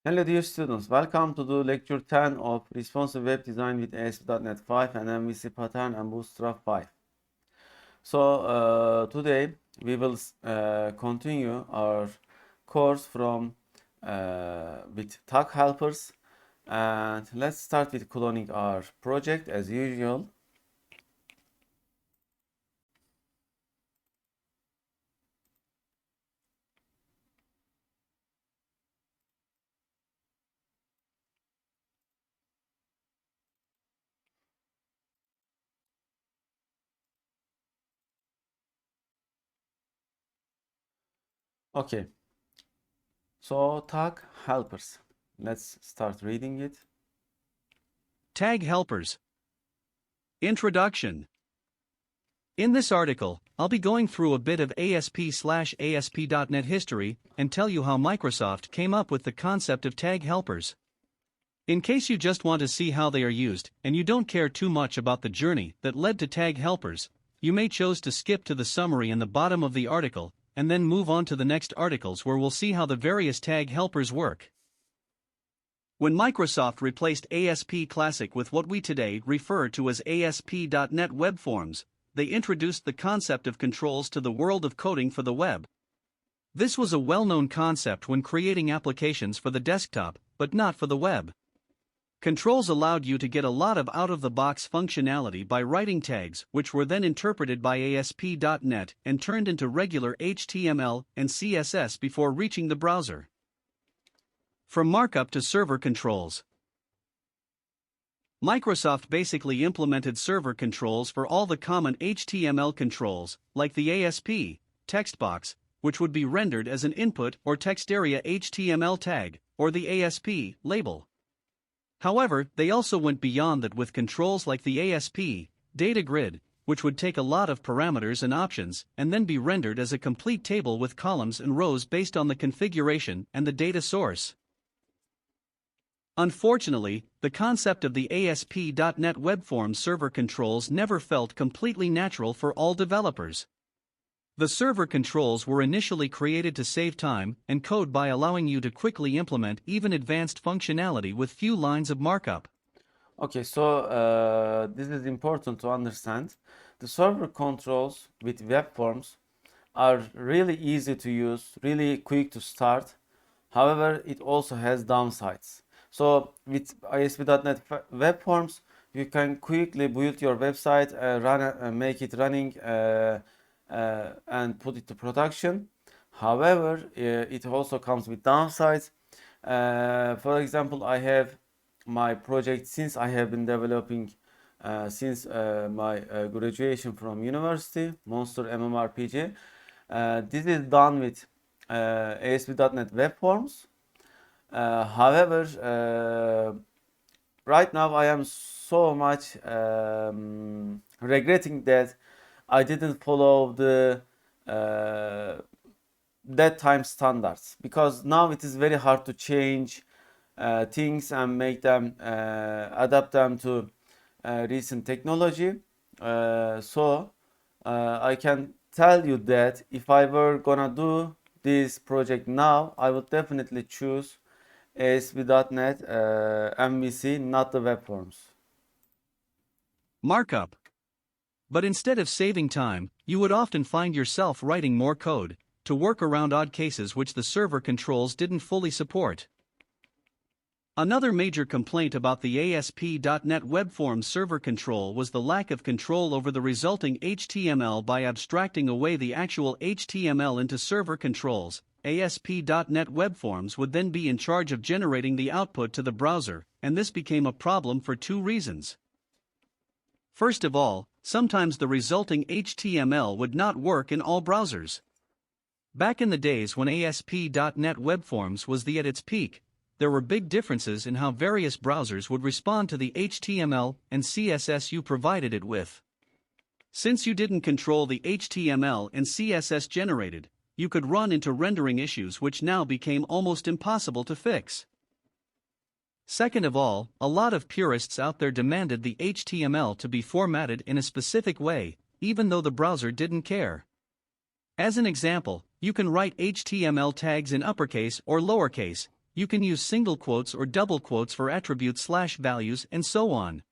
Hello dear students, welcome to the lecture 10 of Responsive Web Design with ASP.NET 5 and MVC pattern and Bootstrap 5. So today we will continue our course from with tag helpers, and let's start with cloning our project as usual. Okay, so tag helpers. Let's start reading it. Tag helpers. Introduction. In this article, I'll be going through a bit of ASP/ASP.NET history and tell you how Microsoft came up with the concept of tag helpers. In case you just want to see how they are used and you don't care too much about the journey that led to tag helpers, you may choose to skip to the summary in the bottom of the article and then move on to the next articles where we'll see how the various tag helpers work. When Microsoft replaced ASP Classic with what we today refer to as ASP.NET Web Forms, they introduced the concept of controls to the world of coding for the web. This was a well-known concept when creating applications for the desktop, but not for the web. Controls allowed you to get a lot of out-of-the-box functionality by writing tags, which were then interpreted by ASP.NET and turned into regular HTML and CSS before reaching the browser. From markup to server controls. Microsoft basically implemented server controls for all the common HTML controls, like the ASP text box, which would be rendered as an input or TextArea HTML tag, or the ASP label. However, they also went beyond that with controls like the ASP data grid, which would take a lot of parameters and options and then be rendered as a complete table with columns and rows based on the configuration and the data source. Unfortunately, the concept of the ASP.NET Web Forms server controls never felt completely natural for all developers. The server controls were initially created to save time and code by allowing you to quickly implement even advanced functionality with few lines of markup. Okay, so this is important to understand. The server controls with web forms are really easy to use, really quick to start. However, it also has downsides. So with ASP.NET Web Forms, you can quickly build your website, make it running, and put it to production. However, it also comes with downsides. For example, I have my project since I have been developing since my graduation from university, Monster MMORPG. This is done with ASP.NET Web Forms. However, right now I am so much regretting that I didn't follow the that time standards, because now it is very hard to change things and make them adapt them to recent technology. So I can tell you that if I were gonna do this project now, I would definitely choose ASP.NET MVC, not the web forms. Markup. But instead of saving time, you would often find yourself writing more code to work around odd cases which the server controls didn't fully support. Another major complaint about the ASP.NET Web Forms server control was the lack of control over the resulting HTML. By abstracting away the actual HTML into server controls, ASP.NET Web Forms would then be in charge of generating the output to the browser, and this became a problem for two reasons. First of all, sometimes the resulting HTML would not work in all browsers. Back in the days when ASP.NET Web Forms was at its peak, there were big differences in how various browsers would respond to the HTML and CSS you provided it with. Since you didn't control the HTML and CSS generated, you could run into rendering issues which now became almost impossible to fix. Second of all, a lot of purists out there demanded the HTML to be formatted in a specific way, even though the browser didn't care. As an example, you can write HTML tags in uppercase or lowercase, you can use single quotes or double quotes for attributes / values and so on.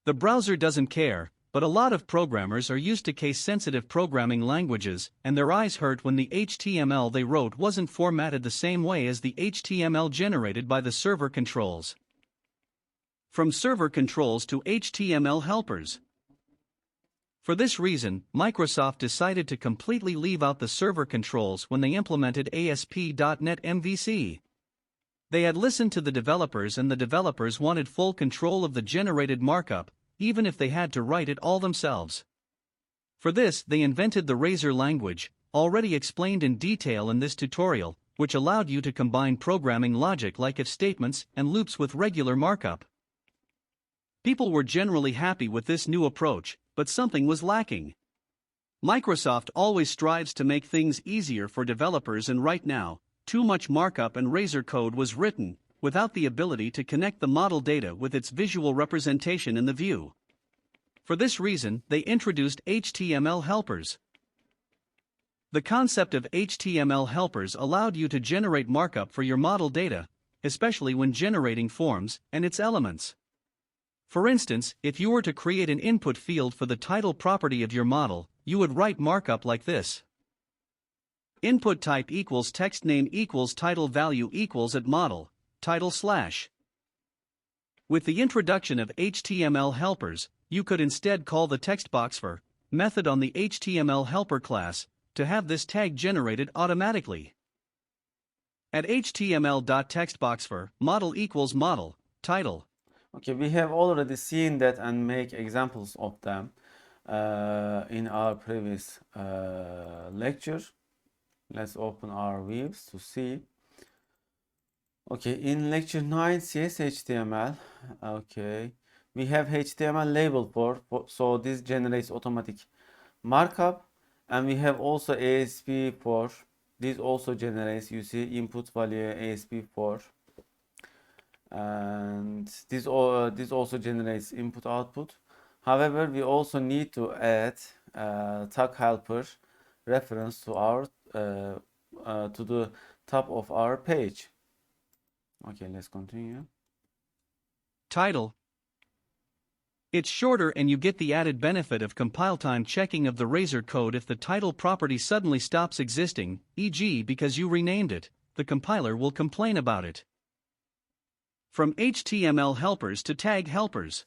The browser doesn't care, but a lot of programmers are used to case-sensitive programming languages, and their eyes hurt when the HTML they wrote wasn't formatted the same way as the HTML generated by the server controls. From server controls to HTML helpers. For this reason, Microsoft decided to completely leave out the server controls when they implemented ASP.NET MVC. They had listened to the developers, and the developers wanted full control of the generated markup, even if they had to write it all themselves. For this, they invented the Razor language, already explained in detail in this tutorial, which allowed you to combine programming logic like if statements and loops with regular markup. People were generally happy with this new approach, but something was lacking. Microsoft always strives to make things easier for developers, and right now, too much markup and Razor code was written, without the ability to connect the model data with its visual representation in the view. For this reason, they introduced HTML helpers. The concept of HTML helpers allowed you to generate markup for your model data, especially when generating forms and its elements. For instance, if you were to create an input field for the title property of your model, you would write markup like this. Input type equals text name equals title value equals at model, title /. With the introduction of HTML helpers, you could instead call the textboxFor method on the HTML helper class to have this tag generated automatically. At html.textboxFor model equals model, title. Okay, we have already seen that and make examples of them in our previous lecture. Let's open our views to see. Okay, in lecture 9 CSHTML, okay, we have HTML label for, so this generates automatic markup, and we have also ASP for, this also generates, you see, input value ASP for, and this also generates input output. However, we also need to add tag helper reference to our to the top of our page. Okay, let's continue. Title. It's shorter, and you get the added benefit of compile time checking of the Razor code if the title property suddenly stops existing, e.g. because you renamed it, the compiler will complain about it. From HTML helpers to tag helpers.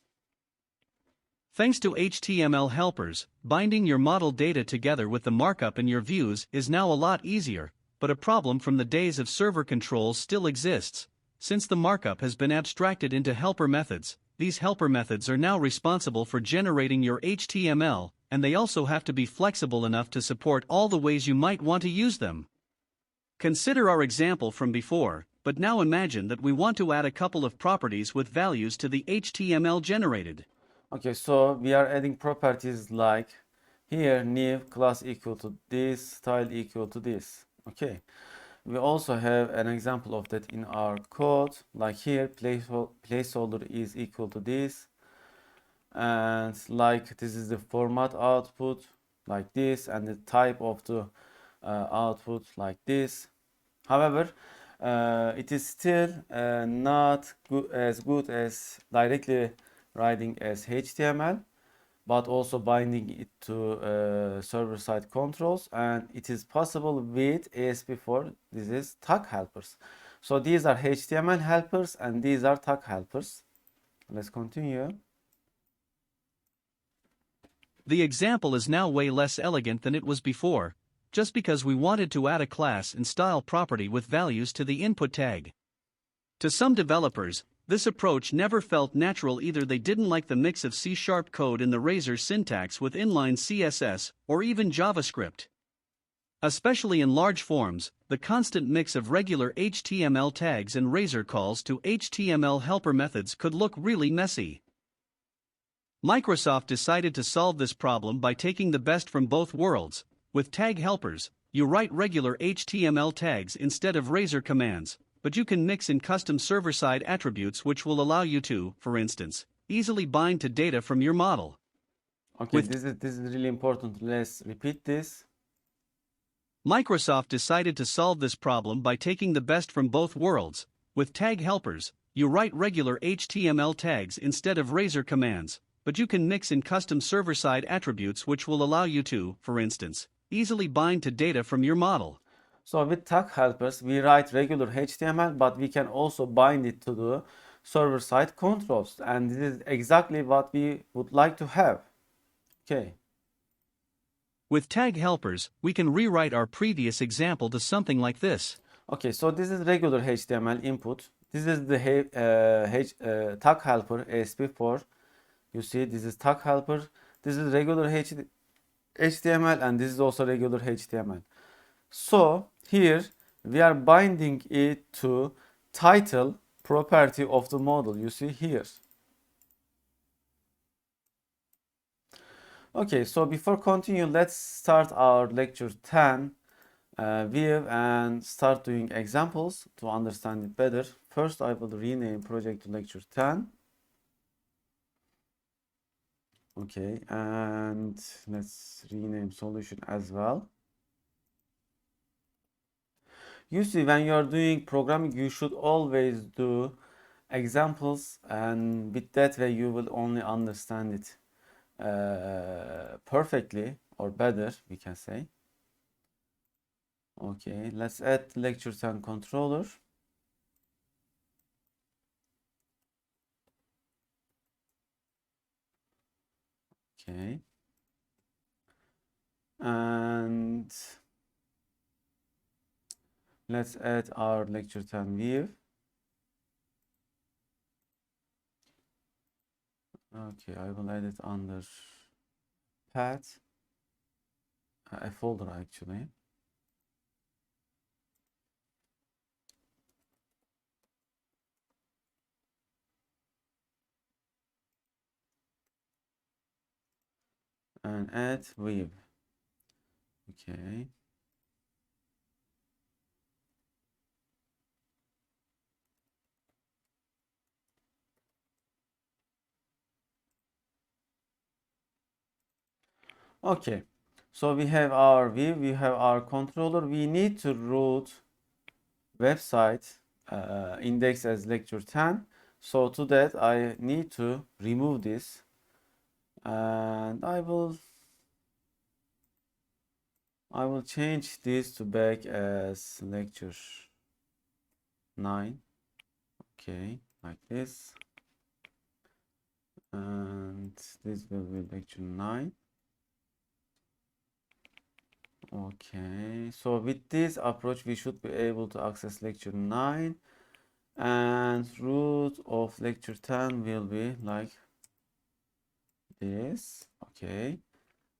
Thanks to HTML helpers, binding your model data together with the markup in your views is now a lot easier, but a problem from the days of server controls still exists. Since the markup has been abstracted into helper methods, these helper methods are now responsible for generating your HTML, and they also have to be flexible enough to support all the ways you might want to use them. Consider our example from before, but now imagine that we want to add a couple of properties with values to the HTML generated. Okay, so we are adding properties like here new class equal to this, style equal to this. Okay. We also have an example of that in our code, like here placeholder is equal to this, and like this is the format output like this, and the type of the output like this. However, it is still not as good as directly writing as HTML, but also binding it to server-side controls, and it is possible with ASP4. This is tag helpers. So these are HTML helpers and these are tag helpers. Let's continue. The example is now way less elegant than it was before, just because we wanted to add a class and style property with values to the input tag. To some developers, this approach never felt natural either. They didn't like the mix of C# code in the Razor syntax with inline CSS or even JavaScript. Especially in large forms, the constant mix of regular HTML tags and Razor calls to HTML helper methods could look really messy. Microsoft decided to solve this problem by taking the best from both worlds. With tag helpers, you write regular HTML tags instead of Razor commands, but you can mix in custom server-side attributes which will allow you to, for instance, easily bind to data from your model. Okay, this is really important. Let's repeat this. Microsoft decided to solve this problem by taking the best from both worlds. With tag helpers, you write regular HTML tags instead of razor commands, but you can mix in custom server-side attributes which will allow you to, for instance, easily bind to data from your model. So with tag helpers, we write regular HTML, but we can also bind it to the server-side controls. And this is exactly what we would like to have. Okay. With tag helpers, we can rewrite our previous example to something like this. Okay, so this is regular HTML input. This is the tag helper ASP4. You see, this is tag helper. This is regular HTML, and this is also regular HTML. So here we are binding it to title property of the model. You see here. Okay, so before continue, let's start our lecture 10 view and start doing examples to understand it better. First, I will rename project to lecture 10. Okay, and let's rename solution as well. You see, when you are doing programming, you should always do examples, and with that way you will only understand it perfectly, or better, we can say. Okay, let's add lecture 10 controller. Okay. And let's add our lecture 10 view. Okay, I will add it under path, a folder actually. And add view. Okay. Okay. So we have our view, we have our controller. We need to root website index as lecture 10. So to that I need to remove this, and I will change this to back as lecture 9. Okay, like this. And this will be lecture 9. Okay, so with this approach we should be able to access lecture 9, and root of lecture 10 will be like this. Okay,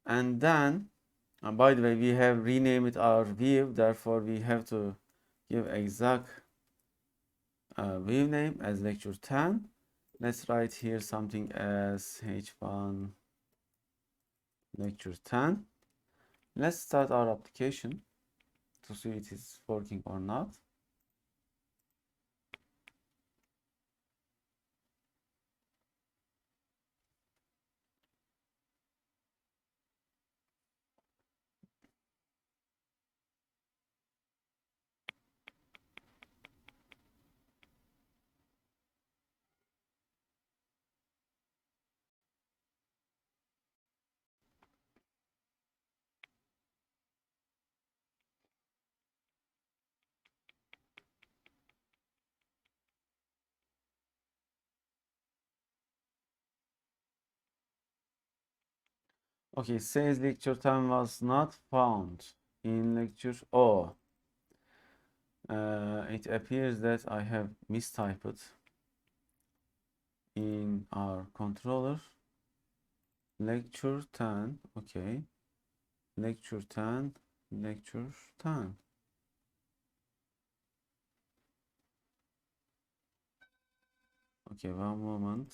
and then by the way, we have renamed our view, therefore we have to give exact view name as lecture 10. Let's write here something as h1 lecture 10. Let's start our application to see it is working or not. Okay, says lecture 10 was not found in lecture. Oh, it appears that I have mistyped in our controller. Lecture 10, okay. Lecture 10, lecture 10. Okay, one moment.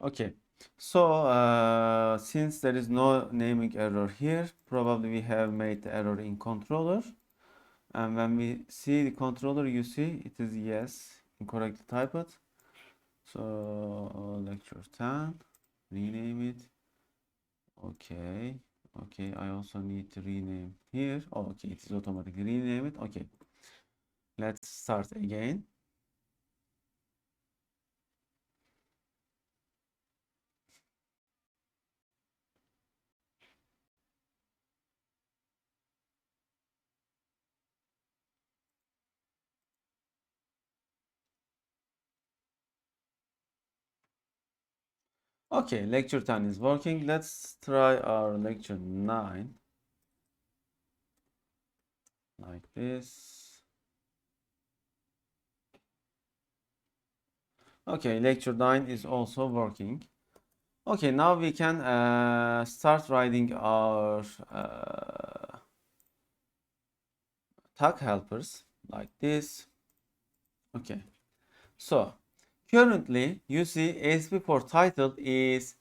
Okay, so since there is no naming error here, probably we have made the error in controller. And when we see the controller, you see it is yes, incorrectly typed. So lecture 10, rename it. Okay. Okay, I also need to rename here. Oh, okay, it is automatically renamed. Okay, let's start again. Okay, lecture 10 is working. Let's try our lecture 9 like this. Okay, lecture 9 is also working. Okay, now we can start writing our tag helpers like this. Okay, so currently you see ASP for title is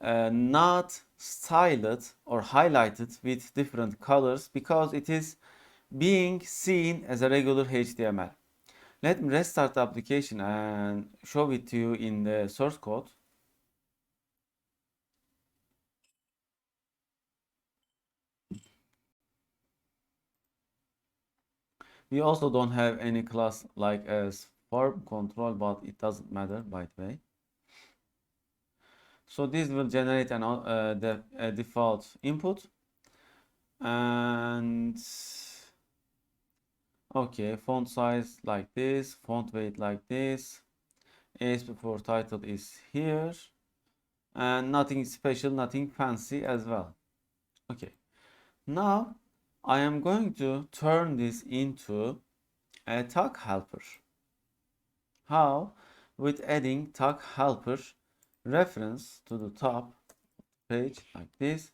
not styled or highlighted with different colors because it is being seen as a regular HTML. Let me restart the application and show it to you in the source code. We also don't have any class like as form control, but it doesn't matter by the way. So this will generate a default input, and okay, font size like this, font weight like this, ASP for title is here, and nothing special, nothing fancy as well. Okay, now I am going to turn this into a tag helper. How? With adding tag helper reference to the top page like this.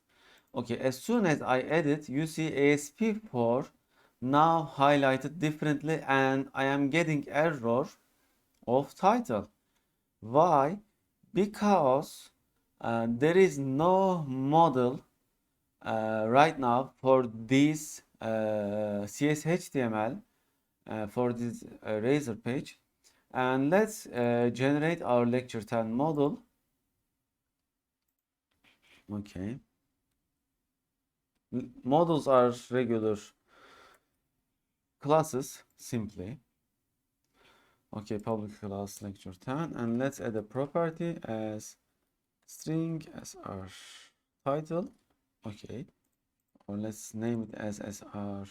Okay, as soon as I edit, you see ASP4 now highlighted differently, and I am getting error of title. Why? Because there is no model right now for this CSHTML for this Razor page. And let's generate our lecture 10 model. Okay. Models are regular classes simply. Okay, public class lecture 10, and let's add a property as string as our title. Okay, or let's name it as our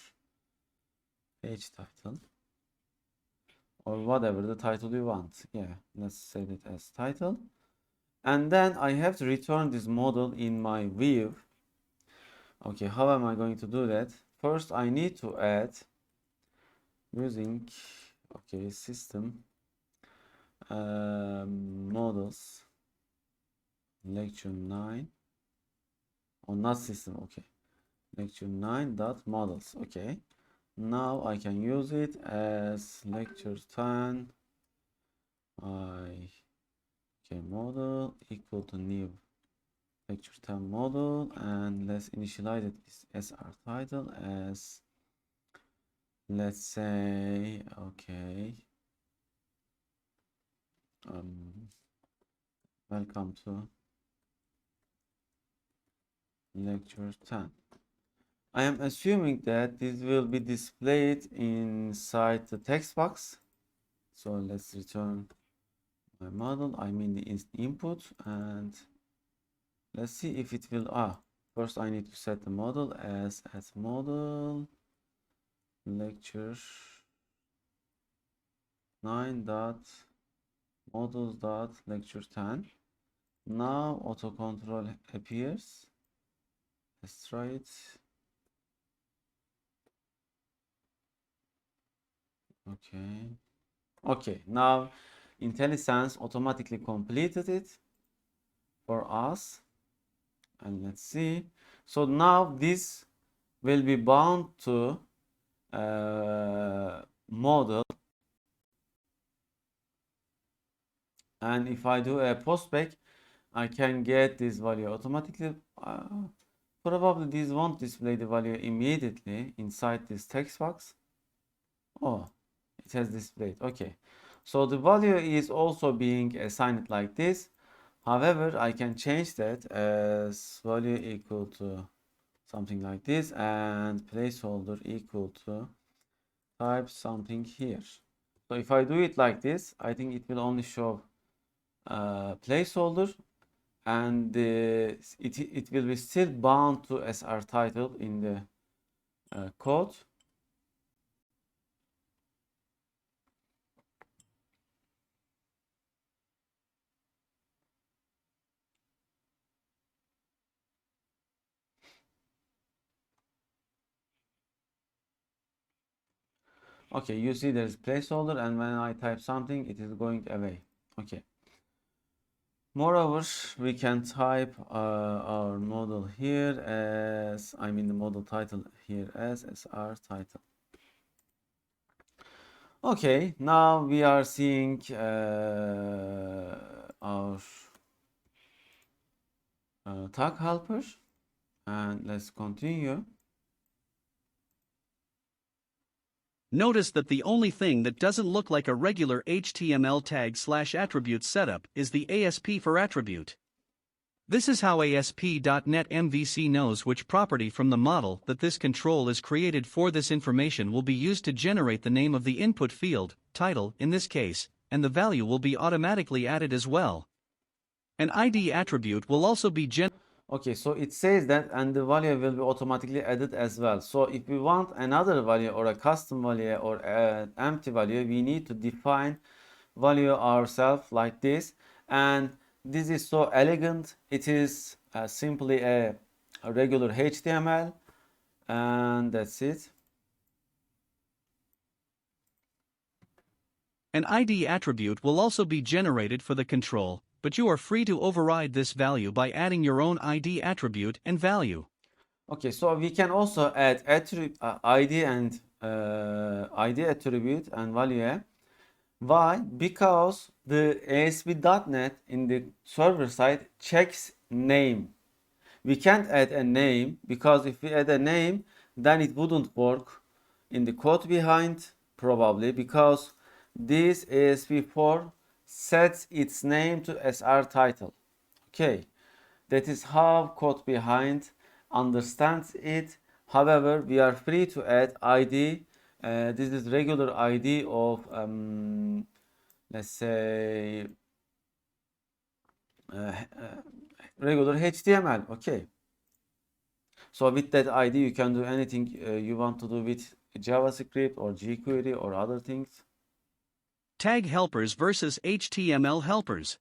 page title, or whatever the title we want. Yeah, let's set it as title. And then I have to return this model in my view. Okay, how am I going to do that? First, I need to add using system models lecture 9 or not system. Okay, lecture 9 dot models. Okay, now I can use it as lecture 10 model equal to new lecture 10 model, and let's initialize it as our title as, let's say, okay, welcome to lecture 10. I am assuming that this will be displayed inside the text box. So let's return my model, I mean the input, and let's see if it will, first I need to set the model as model lecture 9 dot models dot lecture 10. Now auto control appears. Let's try it. Okay, now IntelliSense automatically completed it for us, and let's see. So now this will be bound to model, and if I do a postback, I can get this value automatically. Probably this won't display the value immediately inside this text box. Oh, it has displayed. Okay, so the value is also being assigned like this. However, I can change that as value equal to something like this and placeholder equal to type something here. So if I do it like this, I think it will only show placeholder, and it will be still bound to SR title in the code. Okay, you see there's placeholder, and when I type something, it is going away. Okay. Moreover, we can type our model here as, I mean the model title here as SR title. Okay, now we are seeing our tag helper, and let's continue. Notice that the only thing that doesn't look like a regular HTML tag/attribute setup is the ASP for attribute. This is how ASP.NET MVC knows which property from the model that this control is created for. This information will be used to generate the name of the input field, title in this case, and the value will be automatically added as well. An ID attribute will also be Okay, so it says that, and the value will be automatically added as well. So if we want another value or a custom value or an empty value, we need to define value ourselves like this. And this is so elegant. It is simply a regular HTML, and that's it. An ID attribute will also be generated for the control, but you are free to override this value by adding your own ID attribute and value. Okay, so we can also add ID and ID attribute and value. Why? Because the ASP.NET in the server side checks name. We can't add a name, because if we add a name, then it wouldn't work in the code behind, probably, because this ASP4 sets its name to SR title. Okay, that is how code behind understands it. However, we are free to add ID. This is regular ID of let's say regular HTML. Okay, so with that ID you can do anything you want to do with JavaScript or jQuery or other things. Tag helpers versus HTML helpers.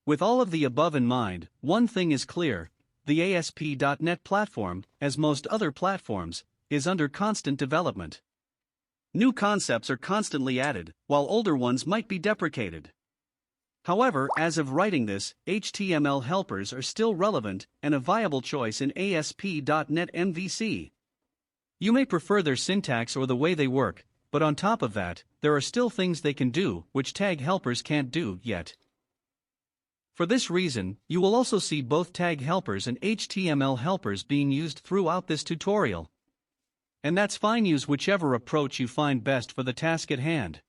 With all of the above in mind, one thing is clear: the ASP.NET platform, as most other platforms, is under constant development. New concepts are constantly added, while older ones might be deprecated. However, as of writing this, HTML helpers are still relevant and a viable choice in ASP.NET MVC. You may prefer their syntax or the way they work, but on top of that, there are still things they can do which tag helpers can't do yet. For this reason, you will also see both tag helpers and HTML helpers being used throughout this tutorial. And that's fine. Use whichever approach you find best for the task at hand.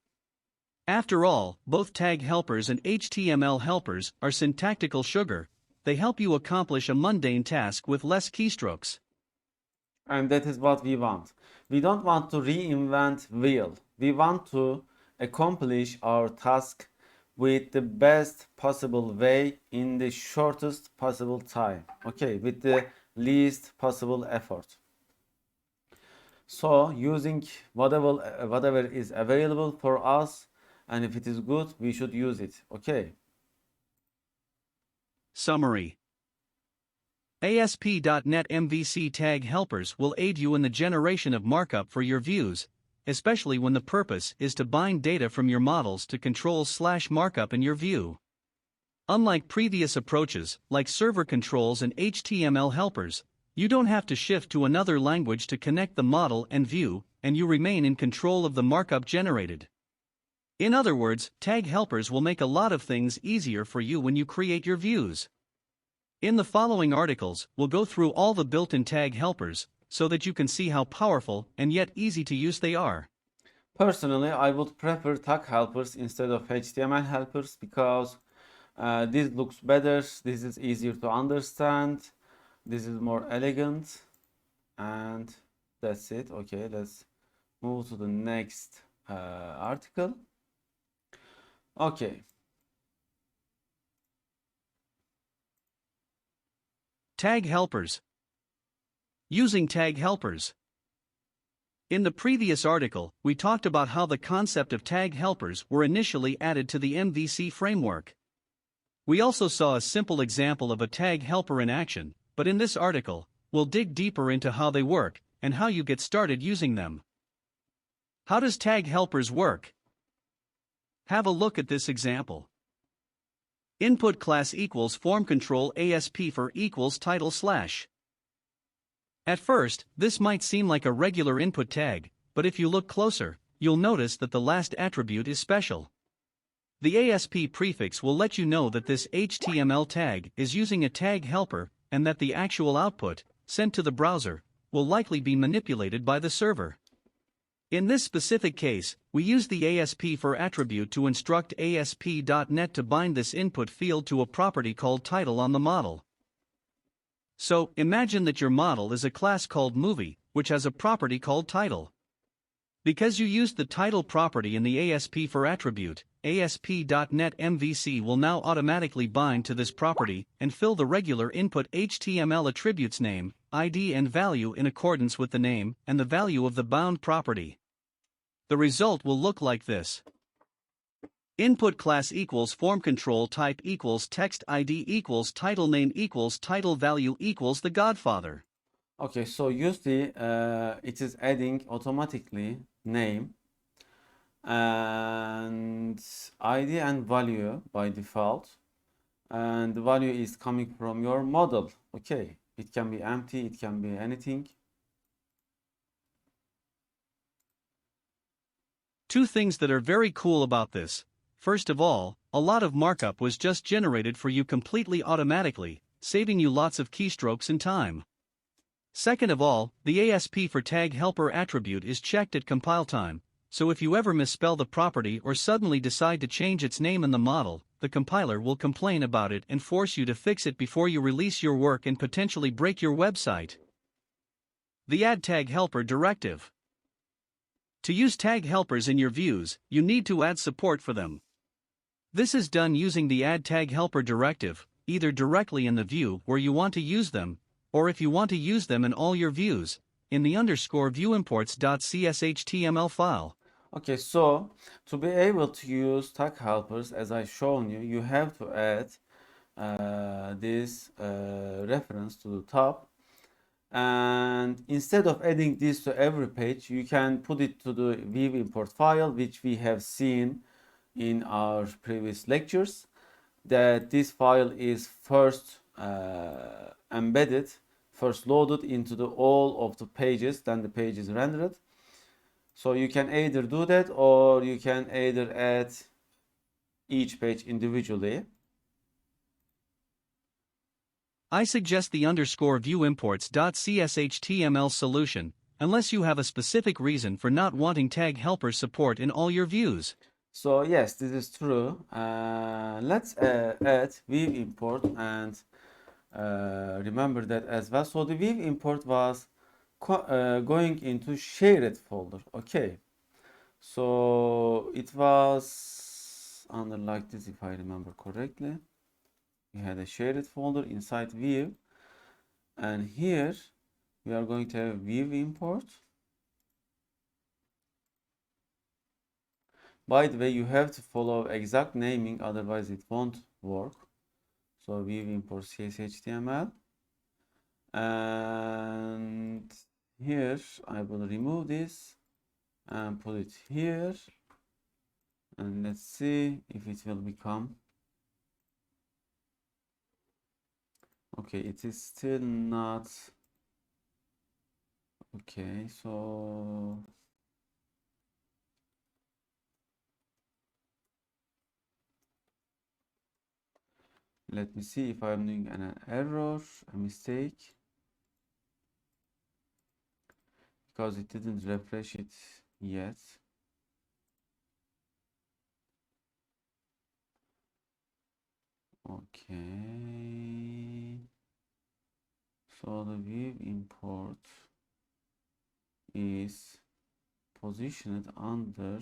After all, both tag helpers and HTML helpers are syntactical sugar. They help you accomplish a mundane task with less keystrokes. And that is what we want. We don't want to reinvent wheel. We want to accomplish our task with the best possible way in the shortest possible time. Okay, with the least possible effort. So using whatever is available for us, and if it is good, we should use it. Okay. Summary. ASP.NET MVC tag helpers will aid you in the generation of markup for your views, especially when the purpose is to bind data from your models to controls/markup in your view. Unlike previous approaches, like server controls and HTML helpers, you don't have to shift to another language to connect the model and view, and you remain in control of the markup generated. In other words, tag helpers will make a lot of things easier for you when you create your views. In the following articles, we'll go through all the built-in tag helpers, so that you can see how powerful and yet easy to use they are. Personally, I would prefer tag helpers instead of HTML helpers, because This looks better. This is easier to understand. This is more elegant. And that's it. Okay, let's move to the next article. Okay. Tag helpers. Using tag helpers. In the previous article, we talked about how the concept of tag helpers were initially added to the MVC framework. We also saw a simple example of a tag helper in action, but in this article, we'll dig deeper into how they work and how you get started using them. How does tag helpers work? Have a look at this example. Input class equals form control ASP for equals title slash. At first, this might seem like a regular input tag, but if you look closer, you'll notice that the last attribute is special. The ASP prefix will let you know that this HTML tag is using a tag helper and that the actual output, sent to the browser, will likely be manipulated by the server. In this specific case, we use the ASP for attribute to instruct ASP.NET to bind this input field to a property called title on the model. So, imagine that your model is a class called movie, which has a property called title. Because you used the title property in the ASP for attribute, ASP.NET MVC will now automatically bind to this property and fill the regular input HTML attributes name, ID and value in accordance with the name and the value of the bound property. The result will look like this. Input class equals form control type equals text ID equals title name equals title value equals the Godfather. Okay, so usually it is adding automatically name and ID and value by default, and the value is coming from your model. Okay, it can be empty, it can be anything. Two things that are very cool about this. First of all, a lot of markup was just generated for you completely automatically, saving you lots of keystrokes and time. Second of all, the ASP for tag helper attribute is checked at compile time, so if you ever misspell the property or suddenly decide to change its name in the model, the compiler will complain about it and force you to fix it before you release your work and potentially break your website. The Add Tag Helper Directive. To use tag helpers in your views, you need to add support for them. This is done using the Add Tag Helper directive, either directly in the view where you want to use them, or if you want to use them in all your views, in the _viewimports.cshtml file. Okay, so to be able to use tag helpers, as I shown you, you have to add this reference to the top. And instead of adding this to every page, you can put it to the ViewImport file, which we have seen in our previous lectures, that this file is first embedded, first loaded into the all of the pages, then the page is rendered. So you can either do that, or you can either add each page individually. I suggest the _viewimports.cshtml solution, unless you have a specific reason for not wanting tag helper support in all your views. So yes, this is true. Let's add ViewImport and remember that as well. So the ViewImport was going into shared folder. Okay. So it was under like this, if I remember correctly. We had a shared folder inside View, and here we are going to have ViewImport. By the way, you have to follow exact naming, otherwise it won't work. So ViewImport CSHTML, and here I will remove this and put it here, and let's see if it will become. Okay, it is still not. Okay, so let me see if I'm doing an error, a mistake, because it didn't refresh it yet. Okay. So the ViewImport is positioned under,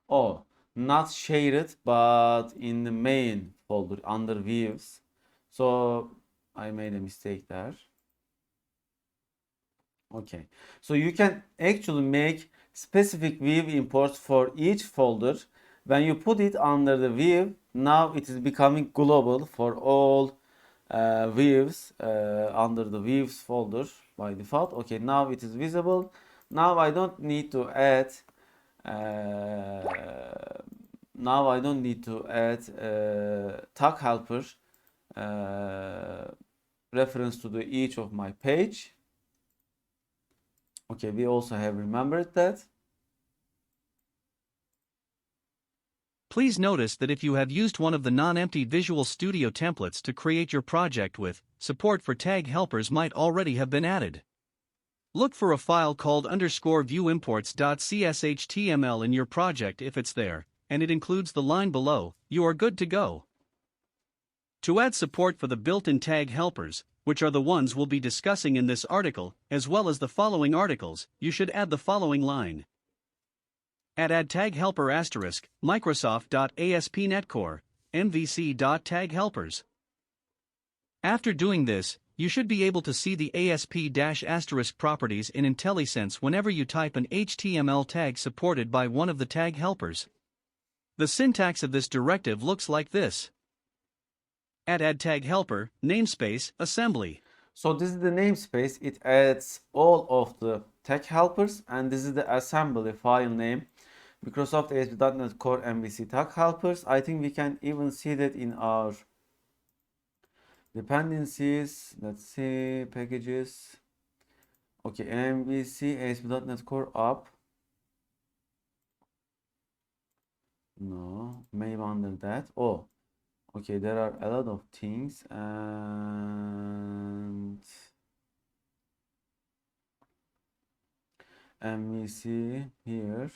oh, not shared, but in the main folder under views. So I made a mistake there. Okay, so you can actually make specific view imports for each folder. When you put it under the view, now it is becoming global for all views under the views folder by default. Okay, now it is visible. Now I don't need to add tag helper reference to the each of my page. Okay, we also have remembered that. Please notice that if you have used one of the non-empty Visual Studio templates to create your project with, support for tag helpers might already have been added. Look for a file called _viewimports.cshtml in your project if it's there, and it includes the line below, you are good to go. To add support for the built-in tag helpers, which are the ones we'll be discussing in this article, as well as the following articles, you should add the following line. Add tag helper asterisk, Microsoft.ASP.NET Core, MVC.TagHelpers. After doing this, you should be able to see the ASP-* properties in IntelliSense whenever you type an HTML tag supported by one of the tag helpers. The syntax of this directive looks like this. Add tag helper, namespace, assembly. So this is the namespace. It adds all of the tag helpers, and this is the assembly file name. Microsoft ASP.NET Core MVC tag helpers. I think we can even see that in our dependencies. Let's see, packages. Okay, MVC ASP.NET Core up. No, maybe under that. Oh, okay, there are a lot of things, and MVC here.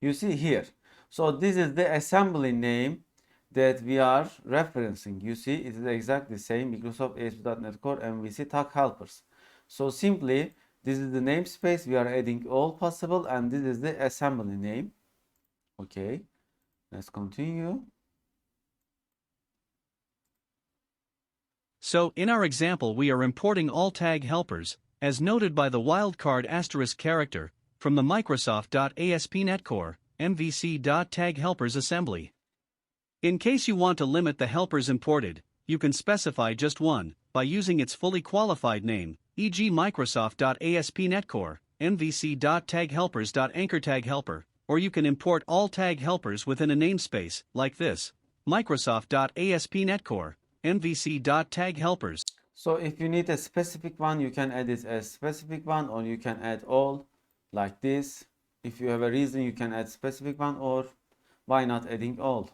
You see here. So this is the assembly name that we are referencing. You see, it is exactly the same, Microsoft ASP.NET Core MVC tag helpers. So simply, this is the namespace. We are adding all possible, and this is the assembly name. Okay, let's continue. So, in our example, we are importing all tag helpers, as noted by the wildcard asterisk character, from the Microsoft.ASP.NET Core, MVC.TagHelpers assembly. In case you want to limit the helpers imported, you can specify just one, by using its fully qualified name, e.g. Microsoft.ASP.NET Core, MVC.TagHelpers.AnchorTagHelper, or you can import all tag helpers within a namespace, like this, Microsoft.ASP.NET Core, MVC.TagHelpers. So if you need a specific one, you can add it as specific one, or you can add all like this. If you have a reason, you can add specific one, or why not adding all?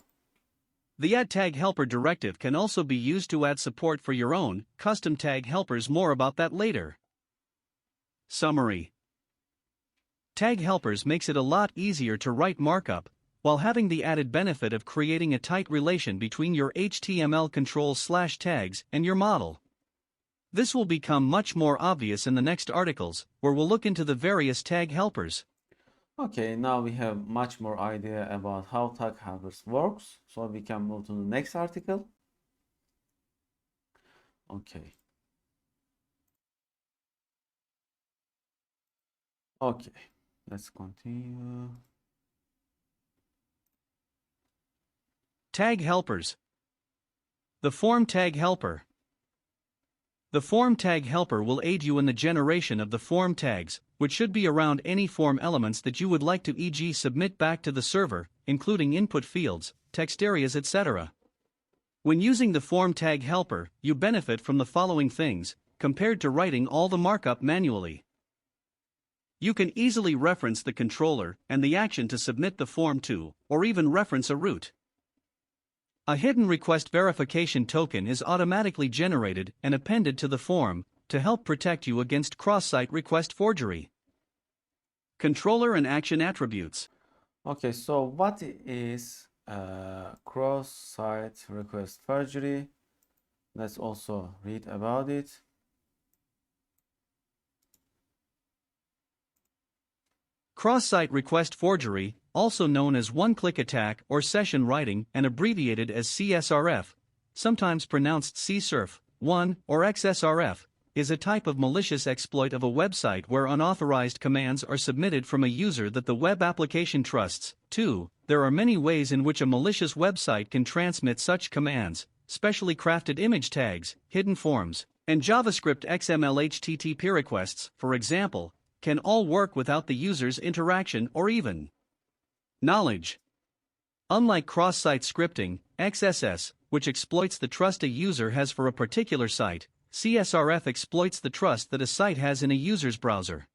The add tag helper directive can also be used to add support for your own custom tag helpers. More about that later. Summary. Tag helpers makes it a lot easier to write markup, while having the added benefit of creating a tight relation between your HTML controls/tags and your model. This will become much more obvious in the next articles, where we'll look into the various tag helpers. Okay, now we have much more idea about how tag helpers works, so we can move to the next article. Okay. Okay, let's continue. Tag helpers. The form tag helper. The form tag helper will aid you in the generation of the form tags, which should be around any form elements that you would like to e.g. submit back to the server, including input fields, text areas, etc. When using the form tag helper, you benefit from the following things, compared to writing all the markup manually. You can easily reference the controller and the action to submit the form to, or even reference a route. A hidden request verification token is automatically generated and appended to the form to help protect you against cross-site request forgery. Controller and action attributes. Okay, so what is cross-site request forgery? Let's also read about it. Cross-site request forgery, also known as one-click attack or session writing and abbreviated as CSRF, sometimes pronounced CSRF, 1 or XSRF, is a type of malicious exploit of a website where unauthorized commands are submitted from a user that the web application trusts. 2. There are many ways in which a malicious website can transmit such commands, specially crafted image tags, hidden forms, and JavaScript XML HTTP requests, for example, can all work without the user's interaction or even knowledge. Unlike cross-site scripting, XSS, which exploits the trust a user has for a particular site, CSRF exploits the trust that a site has in a user's browser.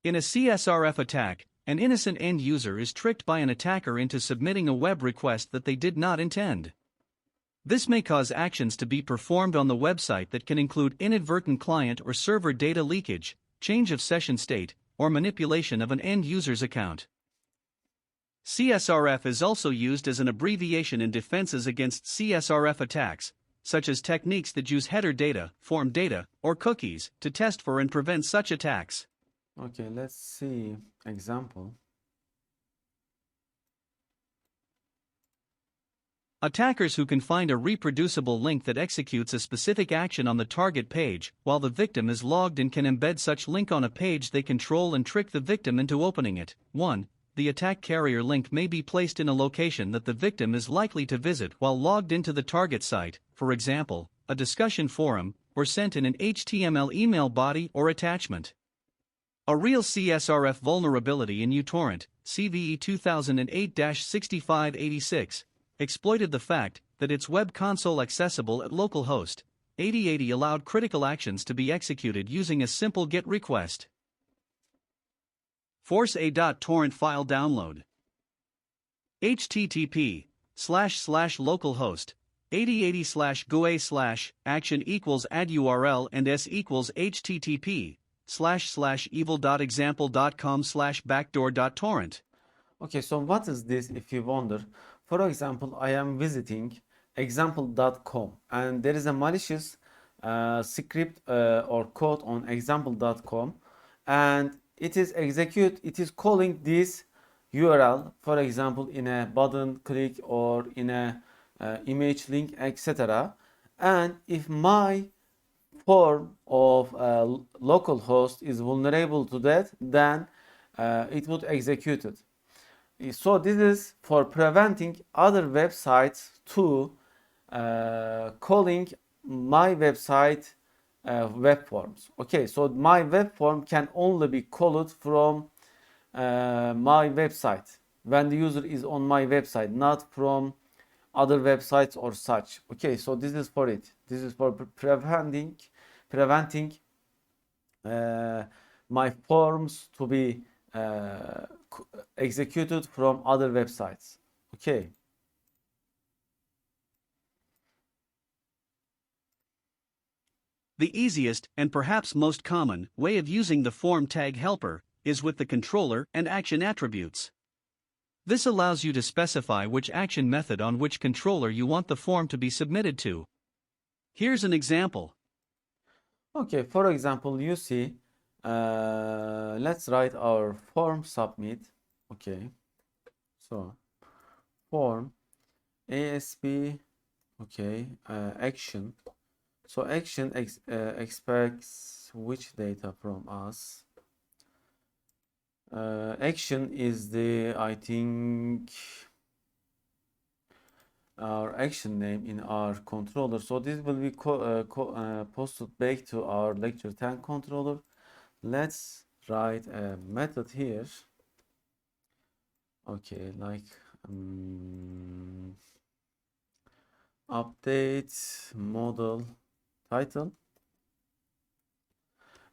In a CSRF attack, an innocent end user is tricked by an attacker into submitting a web request that they did not intend. This may cause actions to be performed on the website that can include inadvertent client or server data leakage, change of session state, or manipulation of an end user's account. CSRF is also used as an abbreviation in defenses against CSRF attacks, such as techniques that use header data, form data, or cookies to test for and prevent such attacks. Okay, let's see example. Attackers who can find a reproducible link that executes a specific action on the target page while the victim is logged in can embed such link on a page they control and trick the victim into opening it. 1. The attack carrier link may be placed in a location that the victim is likely to visit while logged into the target site, for example, a discussion forum, or sent in an HTML email body or attachment. A real CSRF vulnerability in uTorrent, CVE 2008-6586, exploited the fact that its web console accessible at localhost 8080 allowed critical actions to be executed using a simple GET request. Force a .torrent file download. http://localhost 8080/GUI/action equals add URL and s equals http://evil.example.com/backdoor.torrent. Okay, so what is this if you wonder? For example, I am visiting example.com and there is a malicious script or code on example.com and it is calling this URL, for example, in a button click or in a image link, etc. And if my form of localhost is vulnerable to that, then it would execute it. So this is for preventing other websites to calling my website web forms. Okay, so my web form can only be called from my website when the user is on my website, not from other websites or such. Okay, so this is for it. This is for preventing my forms to be executed from other websites. Okay. The easiest and perhaps most common way of using the form tag helper is with the controller and action attributes. This allows you to specify which action method on which controller you want the form to be submitted to. Here's an example. Okay, for example, you see, let's write our form submit. Okay, so form ASP, okay, action. So action expects which data from us? Action is I think, our action name in our controller. So this will be posted back to our lecture 10 controller. Let's write a method here. Okay, like update model title,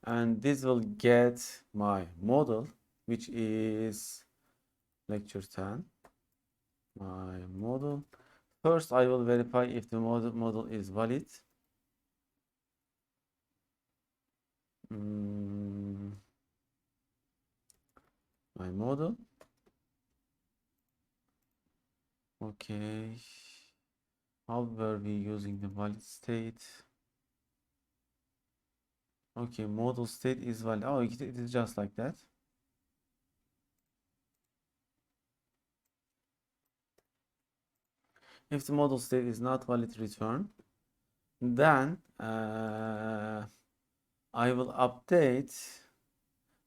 and this will get my model, which is lecture 10. My model. First, I will verify if the model is valid. My model. Okay. How were we using the valid state? Okay, model state is valid. Oh, it is just like that. If the model state is not valid, return. Then I will update.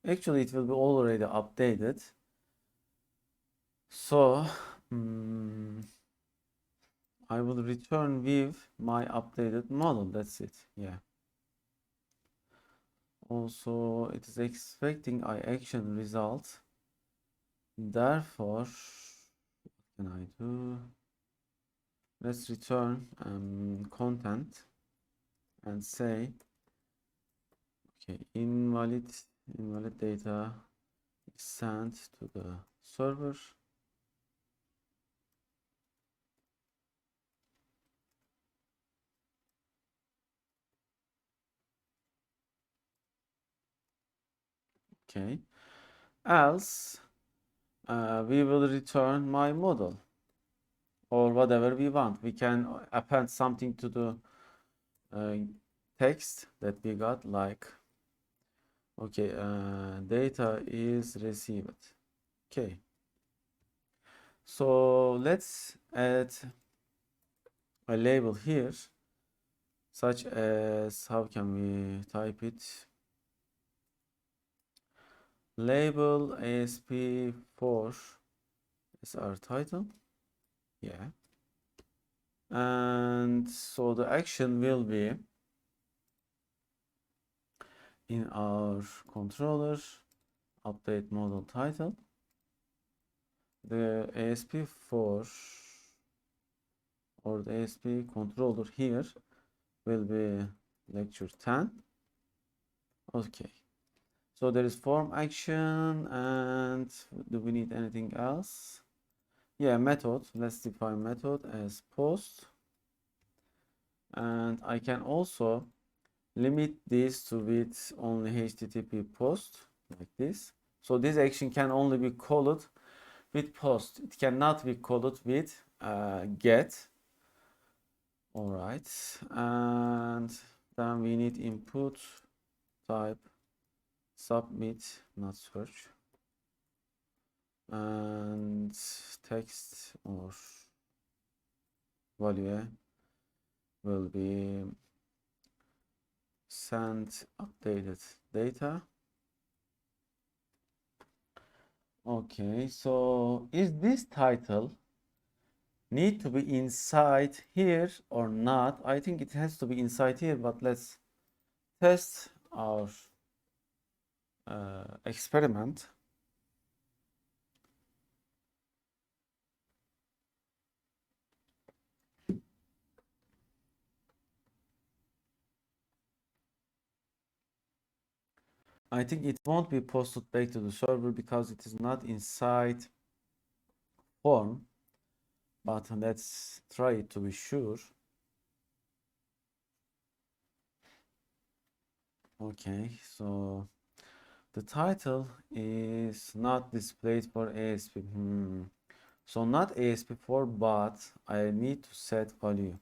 Actually, it will be already updated. So I will return with my updated model. That's it. Yeah. Also, it is expecting action result. Therefore, what can I do? Let's return content and say, okay, invalid data is sent to the server. Okay, else we will return my model or whatever we want. We can append something to the text that we got, like, okay, data is received. Okay, so let's add a label here, such as, how can we type it? Label ASP4 is our title. Yeah. And so the action will be in our controller, update model title. The ASP4 or the ASP controller here will be lecture 10. Okay. So there is form action, and do we need anything else? Yeah, method. Let's define method as post. And I can also limit this to with only HttpPost, like this. So this action can only be called with post. It cannot be called with get. All right. And then we need input type submit, not search. And text or value will be send updated data. Okay, so is this title need to be inside here or not? I think it has to be inside here, but let's test our experiment. I think it won't be posted back to the server because it is not inside form, but let's try it to be sure. Okay, so the title is not displayed for ASP. So not ASP4, but I need to set value.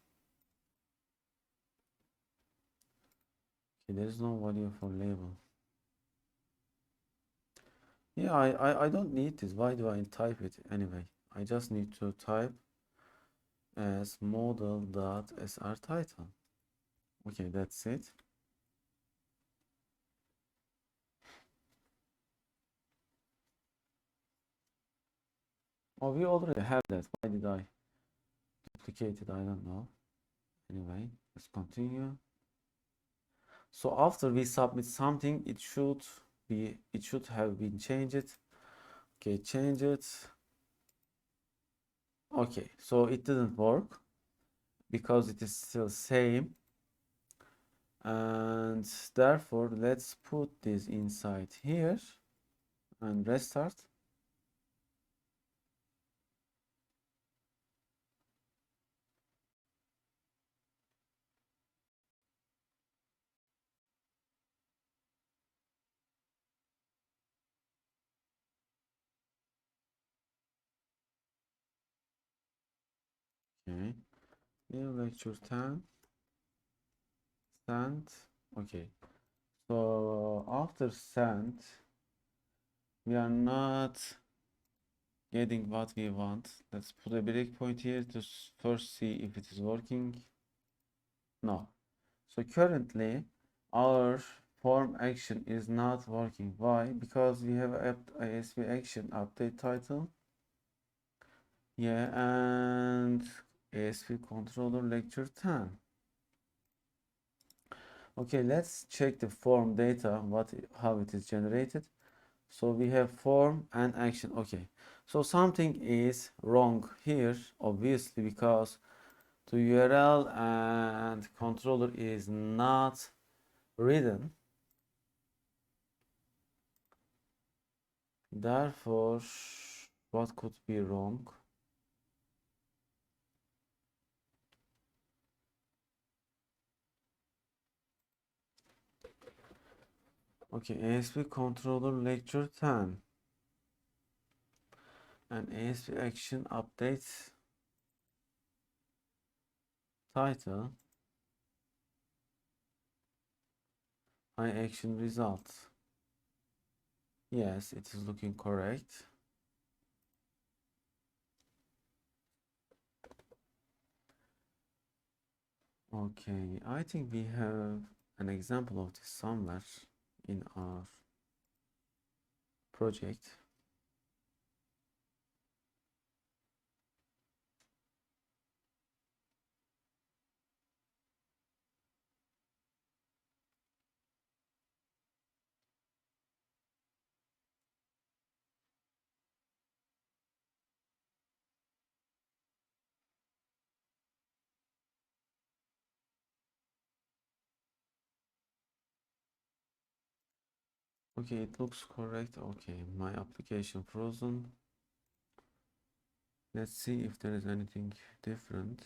Okay, there is no value for label. Yeah, I don't need this. Why do I type it anyway? I just need to type as model.sr title. Okay, that's it. Oh, we already have that. Why did I duplicate it? I don't know. Anyway, let's continue. So after we submit something, it should have been changed. Okay, change it. Okay, so it didn't work because it is still same, and therefore let's put this inside here and restart. Okay. New lecture 10. Send. Okay. So after send, we are not getting what we want. Let's put a breakpoint here to first see if it is working. No. So currently our form action is not working. Why? Because we have ASP action update title. Yeah, and ASP controller lecture 10. Okay, let's check the form data, how it is generated. So we have form and action. Okay, so something is wrong here, obviously, because the URL and controller is not written. Therefore, what could be wrong? Okay, ASP controller lecture 10 and ASP action update title, high action results. Yes, it is looking correct. Okay, I think we have an example of this somewhere in our project. Okay, it looks correct. Okay, my application frozen. Let's see if there is anything different.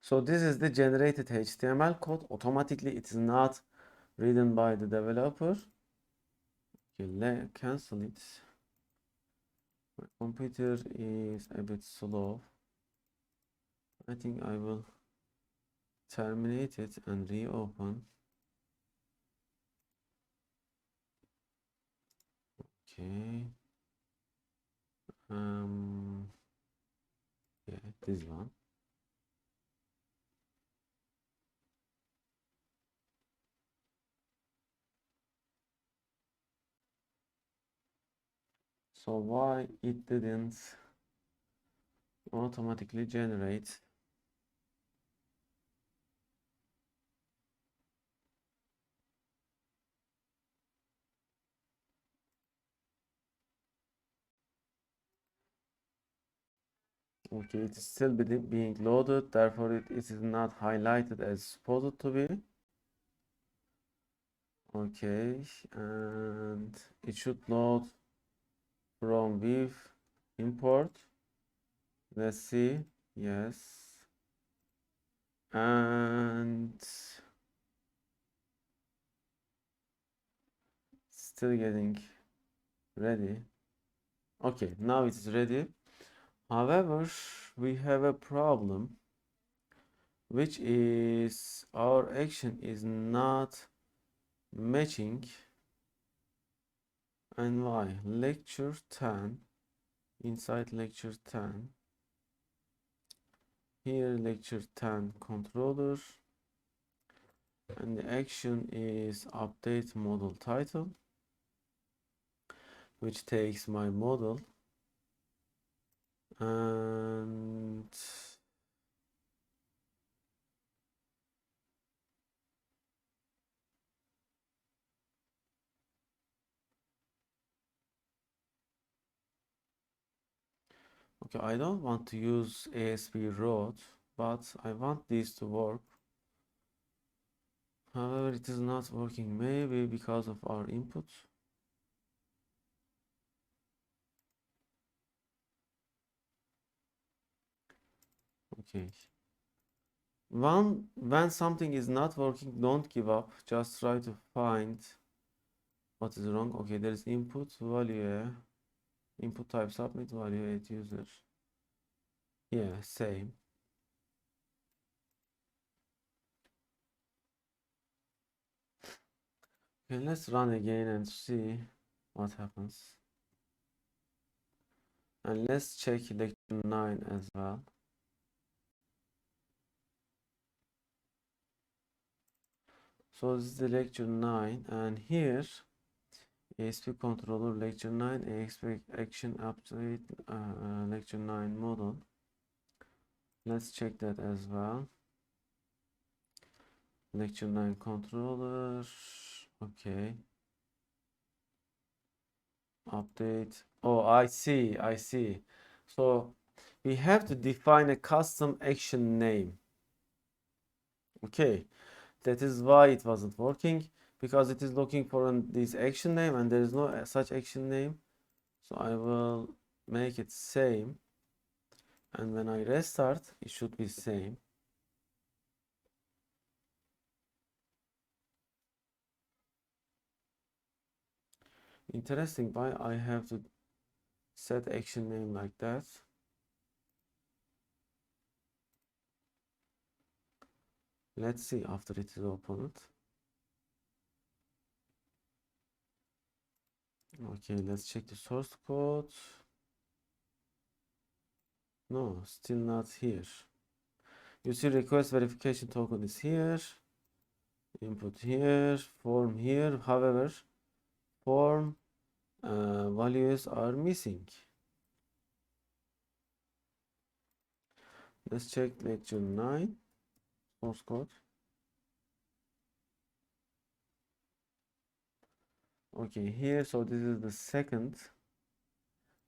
So this is the generated HTML code. Automatically, it is not written by the developer. Okay, cancel it. My computer is a bit slow. I think I will terminate it and reopen. Okay. Yeah, this one. So why it didn't automatically generate? Okay, it is still being loaded, therefore it is not highlighted as supposed to be. Okay, and it should load from ViewImport. Let's see. Yes. And still getting ready. Okay, now it is ready. However, we have a problem, which is our action is not matching. And why? Lecture 10, inside lecture 10, here lecture 10 controller, and the action is update model title, which takes my model, and okay, I don't want to use ASP road, but I want this to work. However, it is not working, maybe because of our input. Okay, When something is not working, don't give up. Just try to find what is wrong. Okay, there is input value, input type submit value at user. Yeah, same. Okay, let's run again and see what happens. And let's check lecture 9 as well. So this is the lecture 9, and here ASP controller lecture 9, expect action update lecture 9 model. Let's check that as well. Lecture 9 controller. Okay. Update. Oh, I see. I see. So we have to define a custom action name. Okay. That is why it wasn't working, because it is looking for this action name and there is no such action name. So I will make it same, and when I restart it should be same. Interesting, why I have to set action name like that. Let's see after it is opened. Okay, let's check the source code. No, still not here. You see request verification token is here, input here, form here. However, form values are missing. Let's check lecture 9 source code. Okay, here, so this is the second.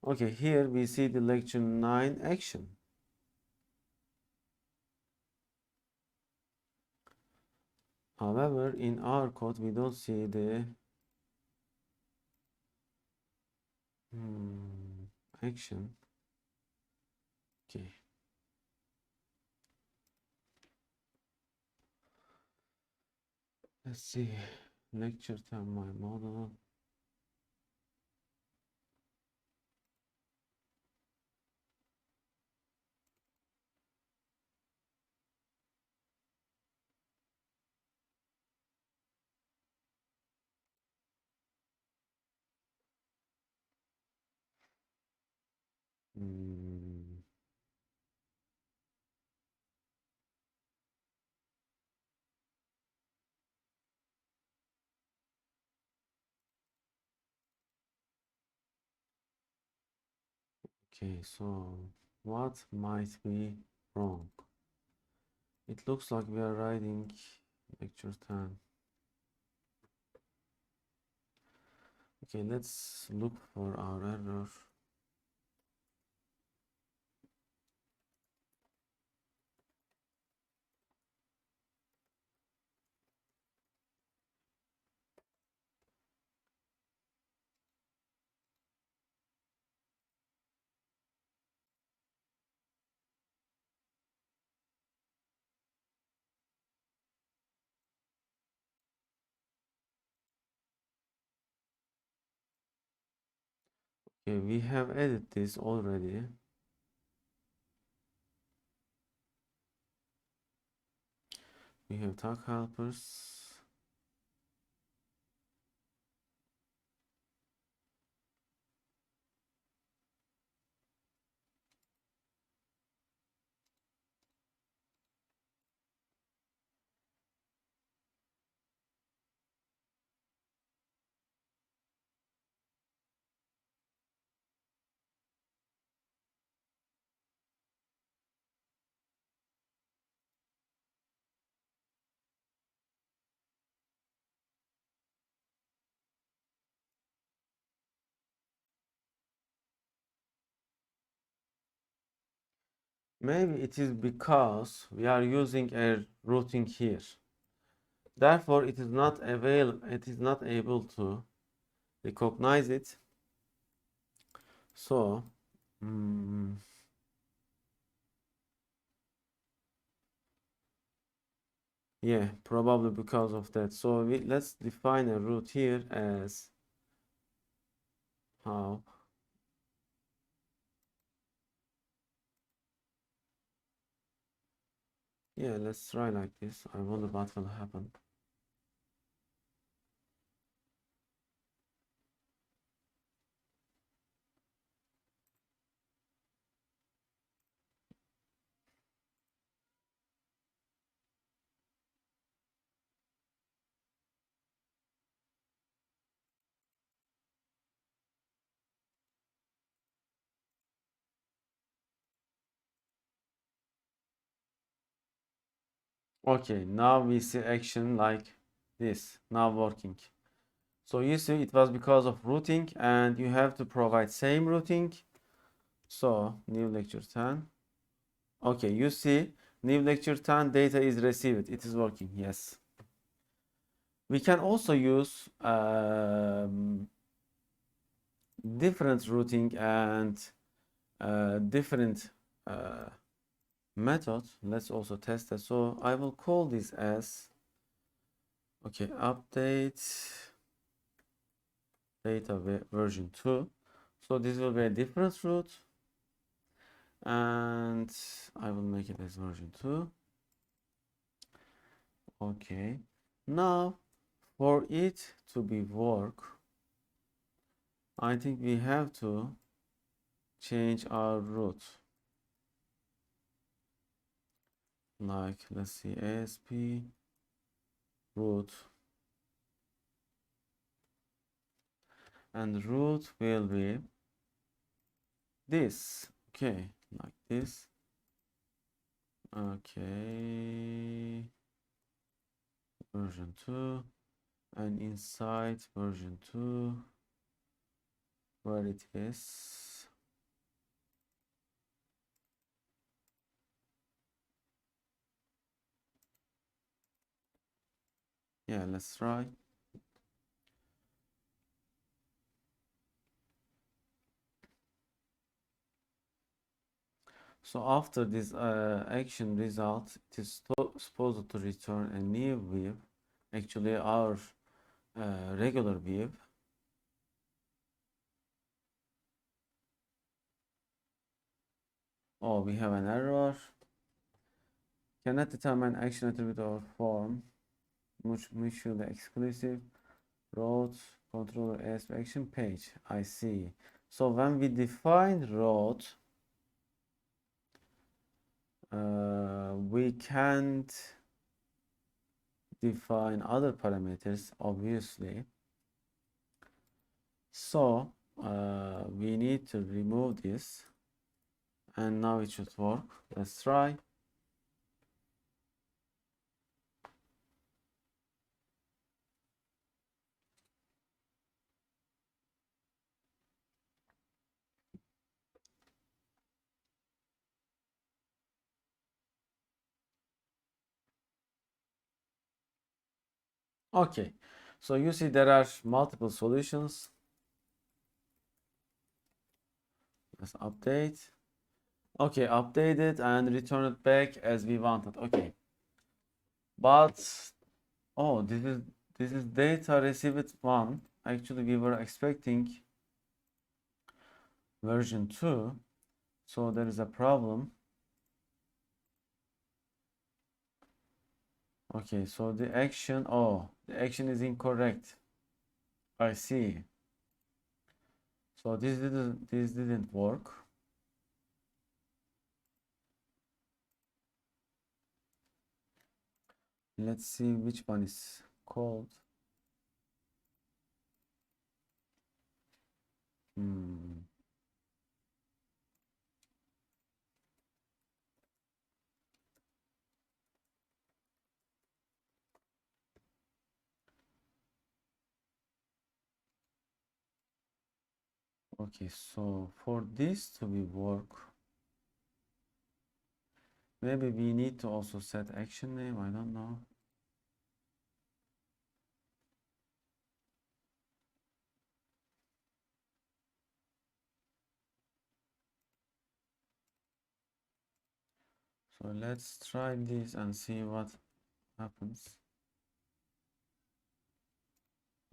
Okay, here we see the lecture 9 action. However, in our code, we don't see the action. Okay. Let's see. Lecture 10, my model. Okay, so what might be wrong? It looks like we are writing lecture 10. Okay, let's look for our error. Okay, we have added this already. We have tag helpers. Maybe it is because we are using a routing here. Therefore, it is not able to recognize it. So, Yeah, probably because of that. So let's define a root here as how. Yeah, let's try like this. I wonder what will happen. Okay, now we see action like this, now working. So you see it was because of routing and you have to provide same routing. So new lecture 10. Okay, you see new lecture 10 data is received. It is working, yes. We can also use different routing and different methods. Let's also test that. So I will call this as, okay, update data version 2. So this will be a different route and I will make it as version 2. Okay, now for it to be work, I think we have to change our route. Like, let's see, ASP route, and route will be this. Okay, like this. Okay, version 2, and inside version 2, where it is. Yeah, let's try. So after this action result, it is supposed to return a new view, actually our regular view. Oh, we have an error. Cannot determine action attribute or form, mutually exclusive, route, controller ASP action page. I see. So when we define route, we can't define other parameters, obviously. So we need to remove this, and now it should work. Let's try. Okay, so you see there are multiple solutions. Let's update. Okay, update it and return it back as we wanted. Okay, but oh, this is data received 1. Actually, we were expecting version 2, so there is a problem. Okay, so the action, oh, the action is incorrect. I see. So this didn't work. Let's see which one is called. Hmm. Okay, so for this to be work, maybe we need to also set action name. I don't know. So let's try this and see what happens.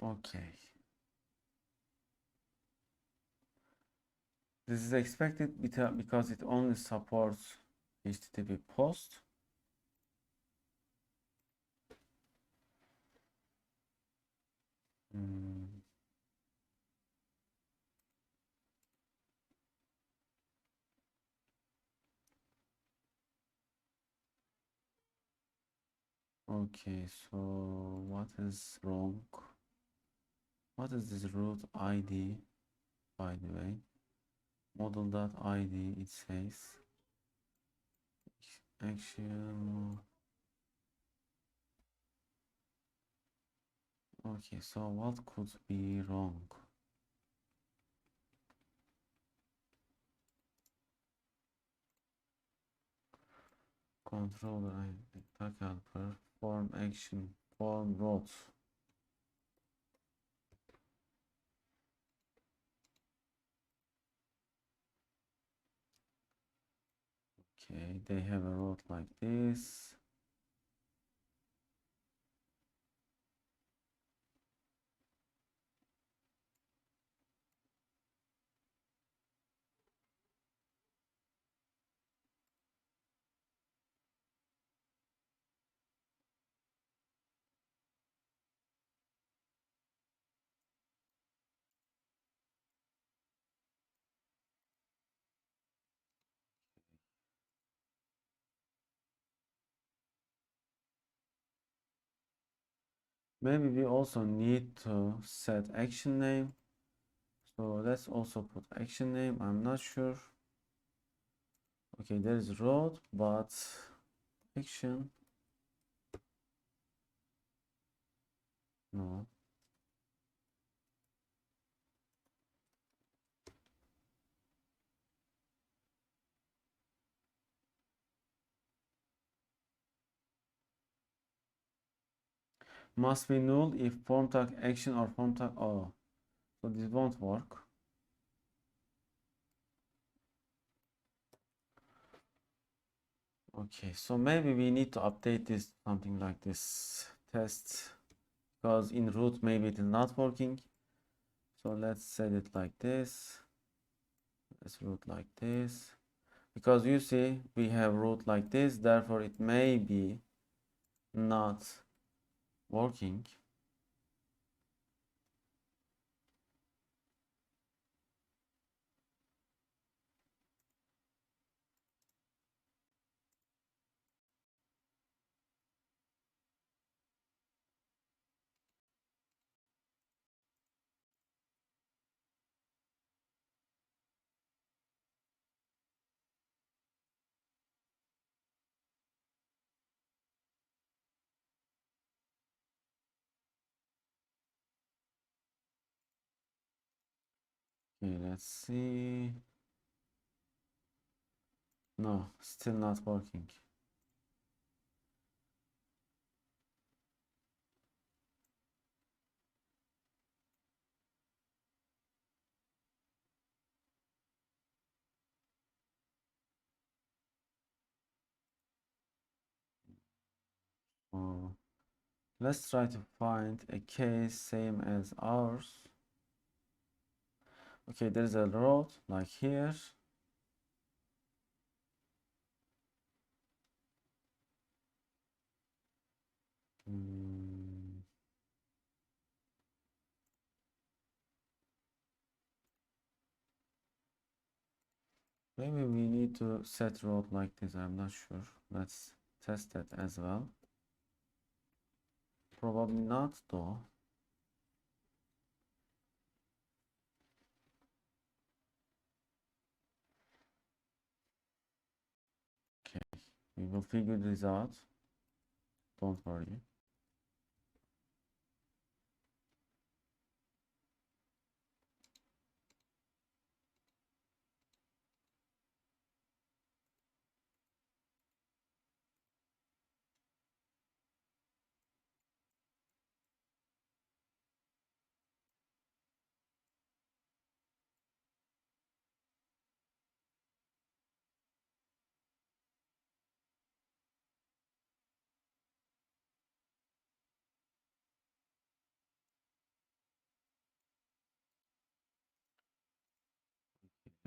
Okay. This is expected because it only supports HttpPost. Okay, so what is wrong? What is this root ID, by the way? Model.id, it says. Action. Okay, so what could be wrong? Controller attack helper, form action, form root. Okay, they have a root like this. Maybe we also need to set action name. So let's also put action name. I'm not sure. Okay, there is road, but action. No. Must be null if form tag action or form tag. Oh, so this won't work. Okay, so maybe we need to update this something like this test, because in root maybe it is not working. So let's set it like this. Let's root like this, because you see we have root like this, therefore it may be not working. Okay, let's see. No, still not working. Oh, let's try to find a case same as ours. Okay, there's a road like here. Maybe we need to set road like this, I'm not sure. Let's test that as well. Probably not though. Okay, we will figure this out. Don't worry.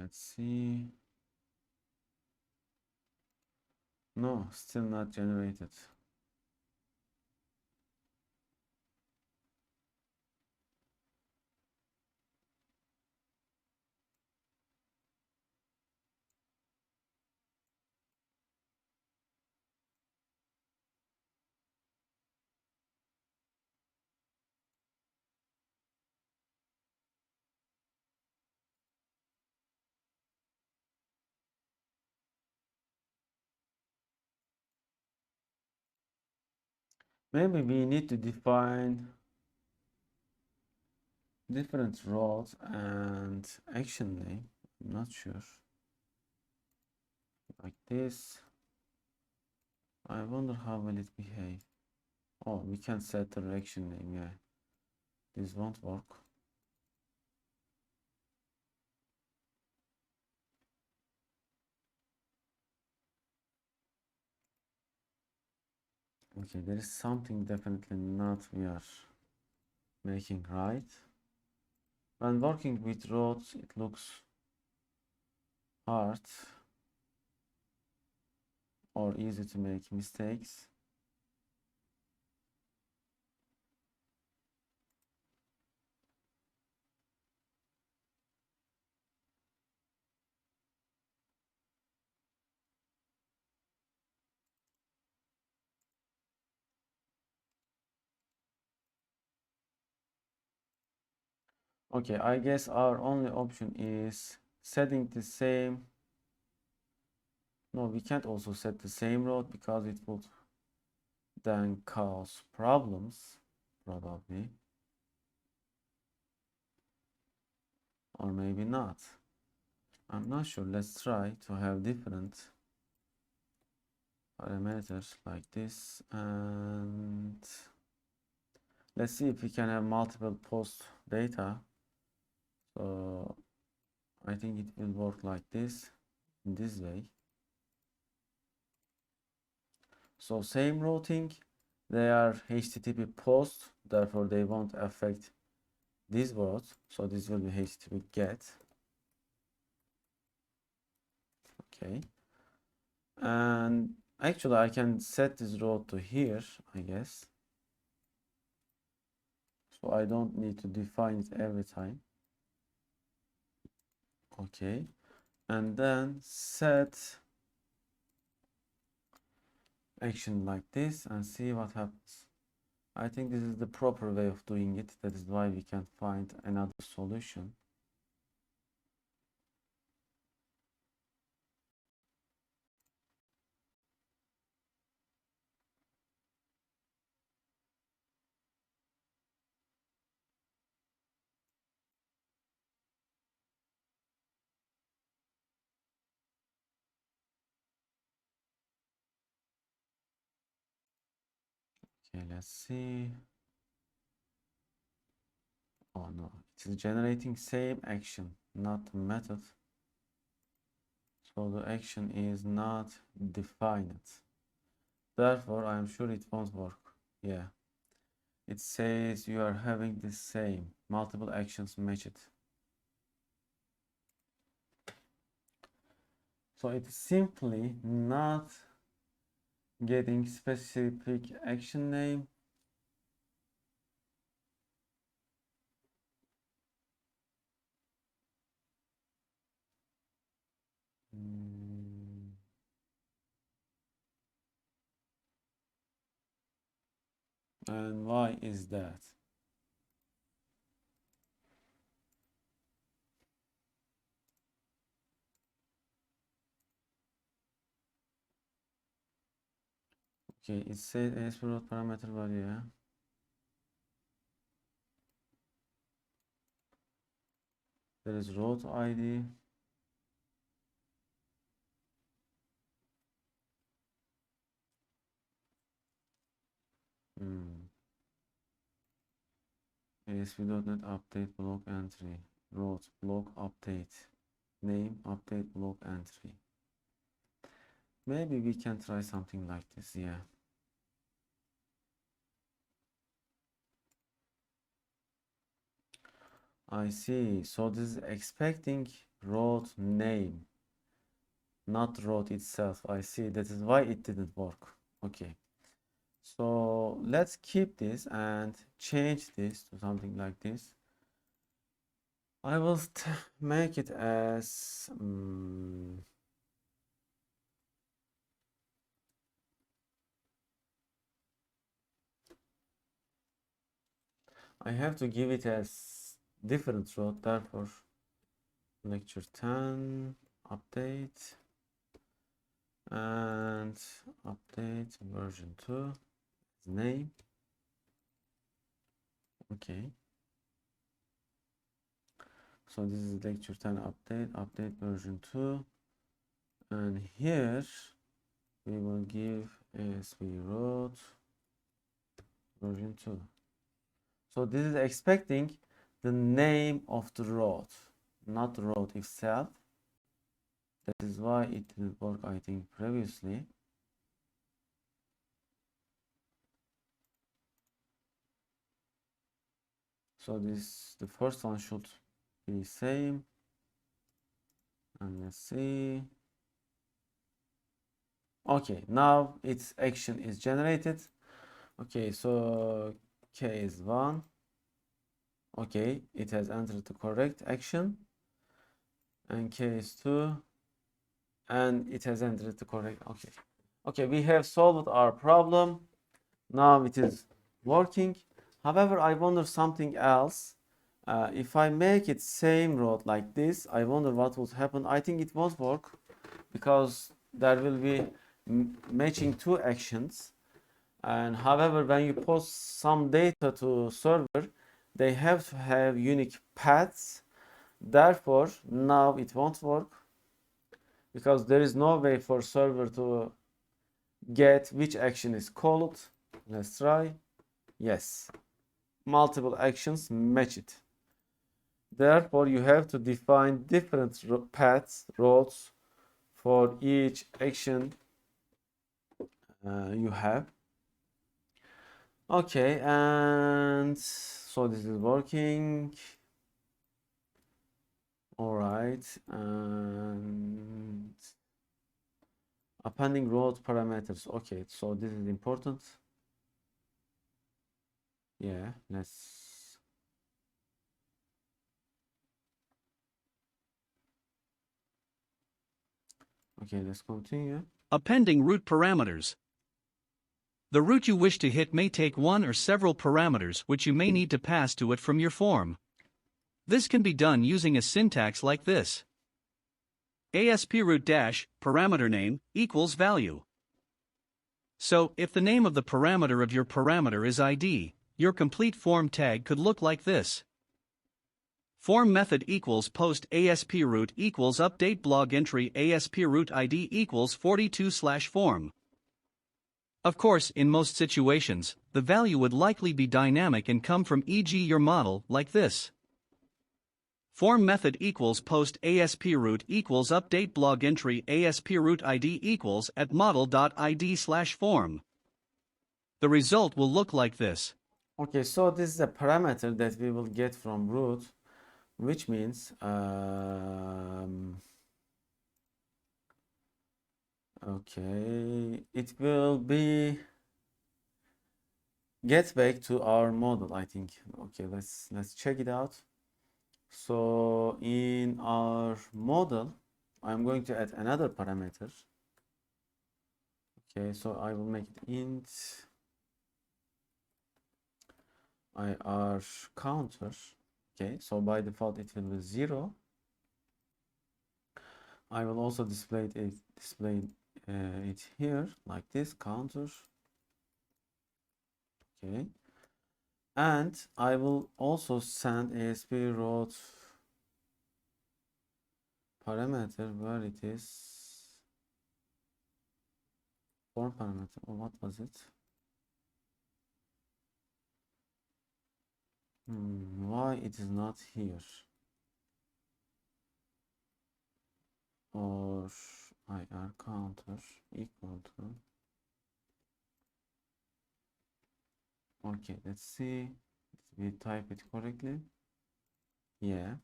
Let's see. No, still not generated. Maybe we need to define different roles and action name. I'm not sure. Like this. I wonder how will it behave. Oh, we can set the action name. Yeah, this won't work. Okay, there is something definitely not we are making right. When working with roads, it looks hard or easy to make mistakes. Okay, I guess our only option is setting the same. No, we can't also set the same road because it would then cause problems, probably. Or maybe not. I'm not sure. Let's try to have different parameters like this, and let's see if we can have multiple post data. So I think it will work like this, in this way. So same routing, they are HttpPost, therefore they won't affect this route. So this will be HttpGet. Okay. And actually I can set this route to here, I guess. So I don't need to define it every time. Okay. And then set action like this and see what happens. I think this is the proper way of doing it. That is why we can't find another solution. Okay, let's see. Oh no, it is generating same action, not method. So the action is not defined. Therefore, I am sure it won't work. Yeah. It says you are having the same multiple actions matched. So it is simply not getting specific action name. And why is that? Okay, it says ASP.route parameter value. Yeah? There is route ID. ASP.NET update block entry. Route block update. Name update block entry. Maybe we can try something like this. Yeah. I see. So this is expecting road name, not road itself. I see, that is why it didn't work. Okay, so let's keep this and change this to something like this. I will make it as I have to give it as different road, therefore lecture 10 update and update version 2 name. Okay, so this is lecture 10 update version 2, and here we will give ASP road version 2. So this is expecting the name of the road, not the road itself. That is why it didn't work, I think, previously. So this, the first one should be same. And let's see. Okay, now its action is generated. Okay, so K is 1. Okay, it has entered the correct action. And K is 2. And it has entered the correct. Okay. Okay, we have solved our problem. Now it is working. However, I wonder something else. If I make it same road like this, I wonder what would happen. I think it won't work because there will be matching two actions. And however, when you post some data to server, they have to have unique paths. Therefore, now it won't work because there is no way for server to get which action is called. Let's try. Yes, multiple actions match it. Therefore, you have to define different paths, roads for each action you have. Okay, and so this is working. All right, and appending road parameters. Okay, so this is important. Yeah, let's. Okay, let's continue. Appending route parameters. The route you wish to hit may take one or several parameters which you may need to pass to it from your form. This can be done using a syntax like this. ASPRoute dash parameter name equals value. So, if the name of the parameter of your parameter is ID, your complete form tag could look like this. Form method equals post ASPRoute equals update blog entry ASPRoute ID equals 42/form. Of course, in most situations, the value would likely be dynamic and come from e.g. your model, like this. Form method equals post ASPRoute equals update blog entry ASPRoute ID equals at model.id/form. The result will look like this. Okay, so this is a parameter that we will get from root, which means okay, it will be get back to our model, I think. Okay, let's check it out. So in our model, I'm going to add another parameter. Okay, so I will make it int ir counter. Okay, so by default it will be 0. I will also display it here like this, counter. Okay, and I will also send ASP road parameter where it is form parameter, or what was it? Why it is not here? Or ir counter equal to. Okay, let's see. Did we type it correctly? Yeah.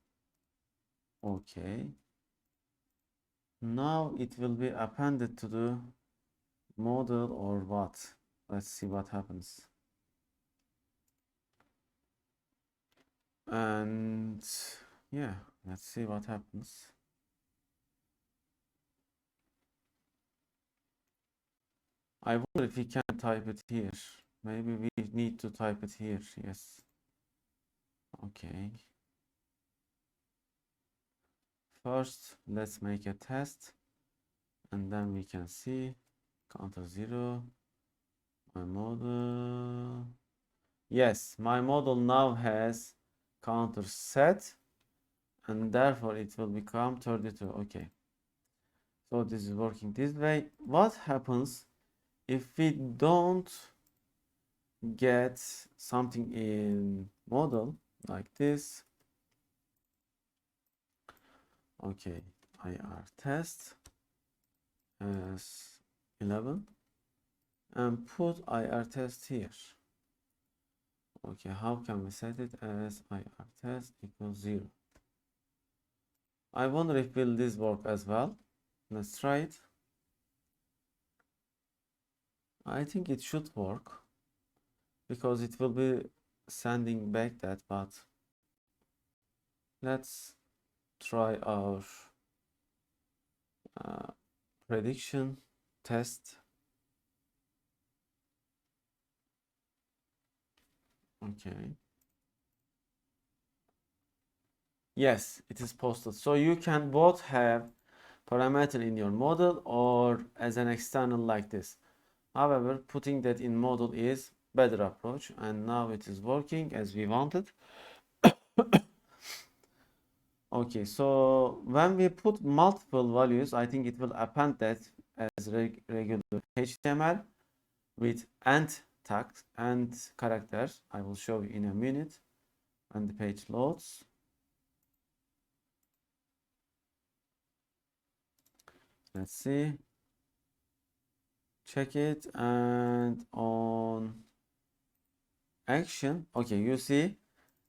Okay. Now it will be appended to the model or what? Let's see what happens. And yeah, let's see what happens. I wonder if we can type it here. Maybe we need to type it here. Yes. Okay. First, let's make a test, and then we can see counter 0. My model. Yes, my model now has counter set, and therefore it will become 32. Okay. So this is working this way. What happens if we don't get something in model like this? Okay, IR test as 11 and put IR test here. Okay, how can we set it as IR test equals 0? I wonder if will this work as well. Let's try it. I think it should work because it will be sending back that, but let's try our prediction test. Okay. Yes, it is posted. So you can both have parameter in your model or as an external like this. However, putting that in model is better approach, and now it is working as we wanted. Okay, so when we put multiple values, I think it will append that as regular HTML with end tags and characters. I will show you in a minute when the page loads. Let's see. Check it, and on action, okay, you see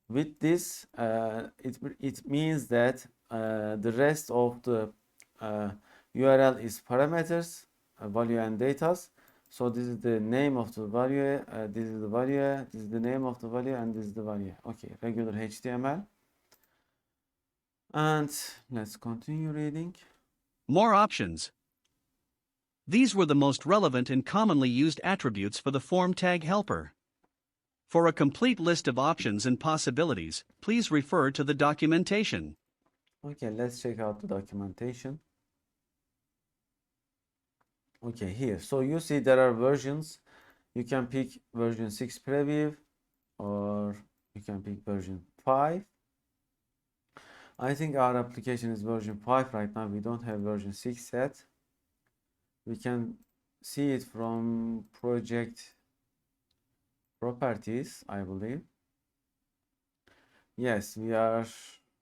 with this it means that the rest of the URL is parameters, value and datas. So this is the name of the value, this is the value, this is the name of the value, and this is the value. Okay, regular HTML. And let's continue reading. More options. These were the most relevant and commonly used attributes for the form tag helper. For a complete list of options and possibilities, please refer to the documentation. Okay, let's check out the documentation. Okay, here. So you see there are versions. You can pick version 6 preview or you can pick version 5. I think our application is version 5 right now. We don't have version 6 yet. We can see it from project properties, I believe. Yes, we are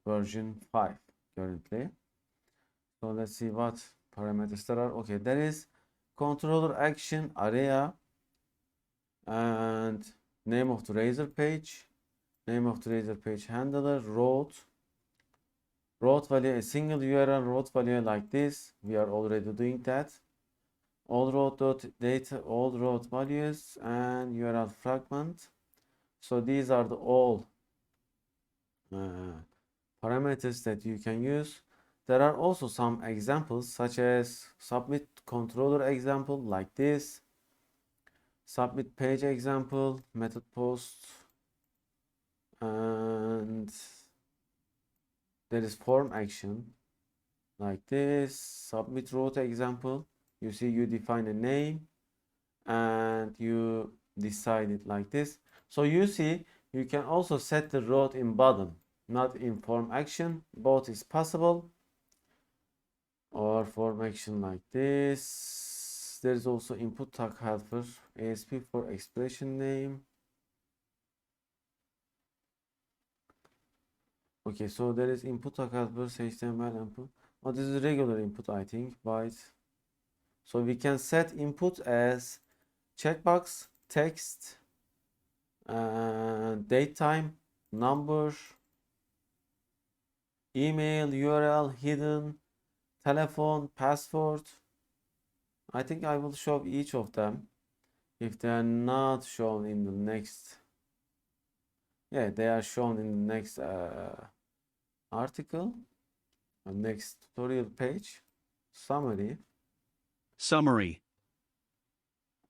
version 5 currently. So let's see what parameters there are. Okay, there is controller action area and name of the razor page, name of the razor page handler, route value, a single URL route value like this. We are already doing that. All route.data, all route values, and URL fragment. So these are the all parameters that you can use. There are also some examples such as submit controller example like this, submit page example, method post, and there is form action like this, submit route example. You see, you define a name and you decide it like this. So you see, you can also set the route in bottom, not in form action. Both is possible. Or form action like this. There is also input tag helper, ASP for expression name. Okay, so there is input tag helper, HTML input. Oh, this is regular input, I think, byte. So we can set input as checkbox, text, date time, number, email, URL, hidden, telephone, password. I think I will show each of them. If they are not shown in the next, yeah, they are shown in the next article, next tutorial page. Summary. Summary.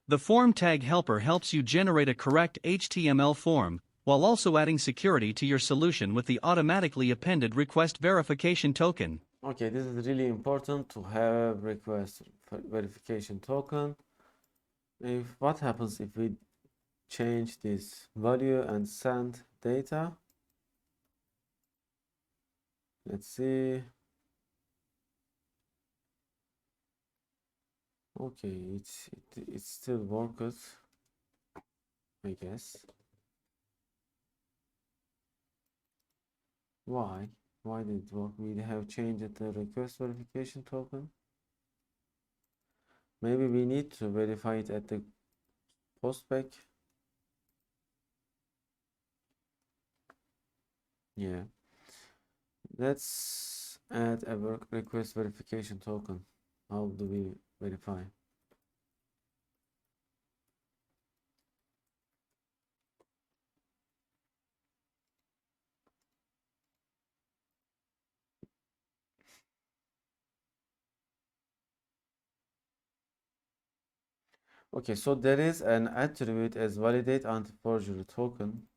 The form tag helper helps you generate a correct HTML form, while also adding security to your solution with the automatically appended request verification token. Okay, this is really important to have request verification token. What happens if we change this value and send data? Let's see. Okay, it still works, I guess. Why? Why did it work? We have changed the request verification token. Maybe we need to verify it at the postback. Yeah. Let's add a request verification token. How do we verify? Okay, so there is an attribute as validate antiforgery token.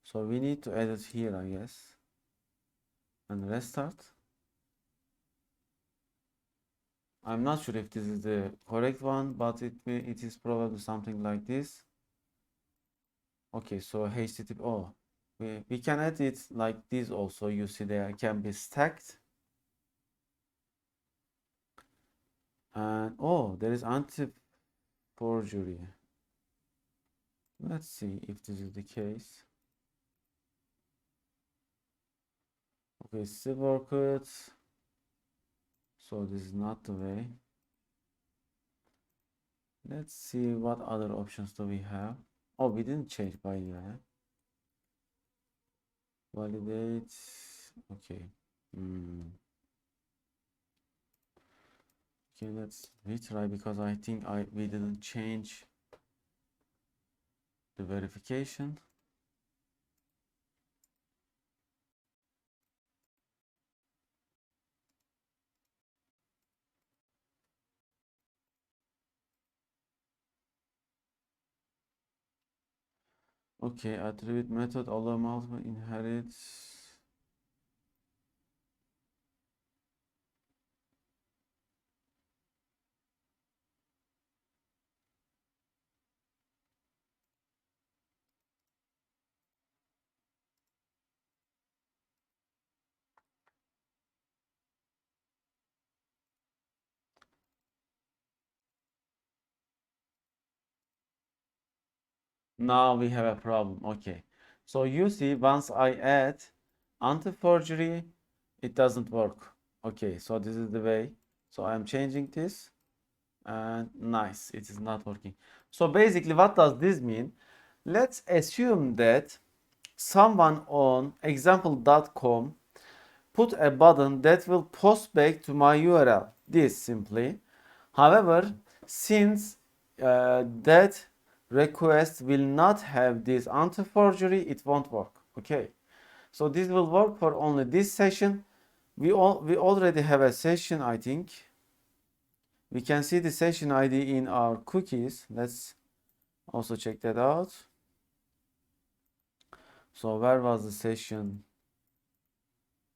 So we need to add it here, I guess. And restart. I'm not sure if this is the correct one, but it is probably something like this. Okay, so HTTP, oh, we can add it like this also. You see there can be stacked. And oh, there is anti-forgery. Let's see if this is the case. Okay, still works. So this is not the way. Let's see what other options do we have. Oh, we didn't change by the way. Validate. Okay. Okay, let's retry because I think we didn't change the verification. Okay, attribute method allow multiple inherits. Now we have a problem. Okay, so you see once I add anti-forgery, it doesn't work. Okay, so this is the way. So I'm changing this and nice, it is not working. So basically what does this mean? Let's assume that someone on example.com put a button that will post back to my URL. This simply. However, since that request will not have this anti-forgery, it won't work. Okay. So this will work for only this session. We already have a session, I think. We can see the session ID in our cookies. Let's also check that out. So where was the session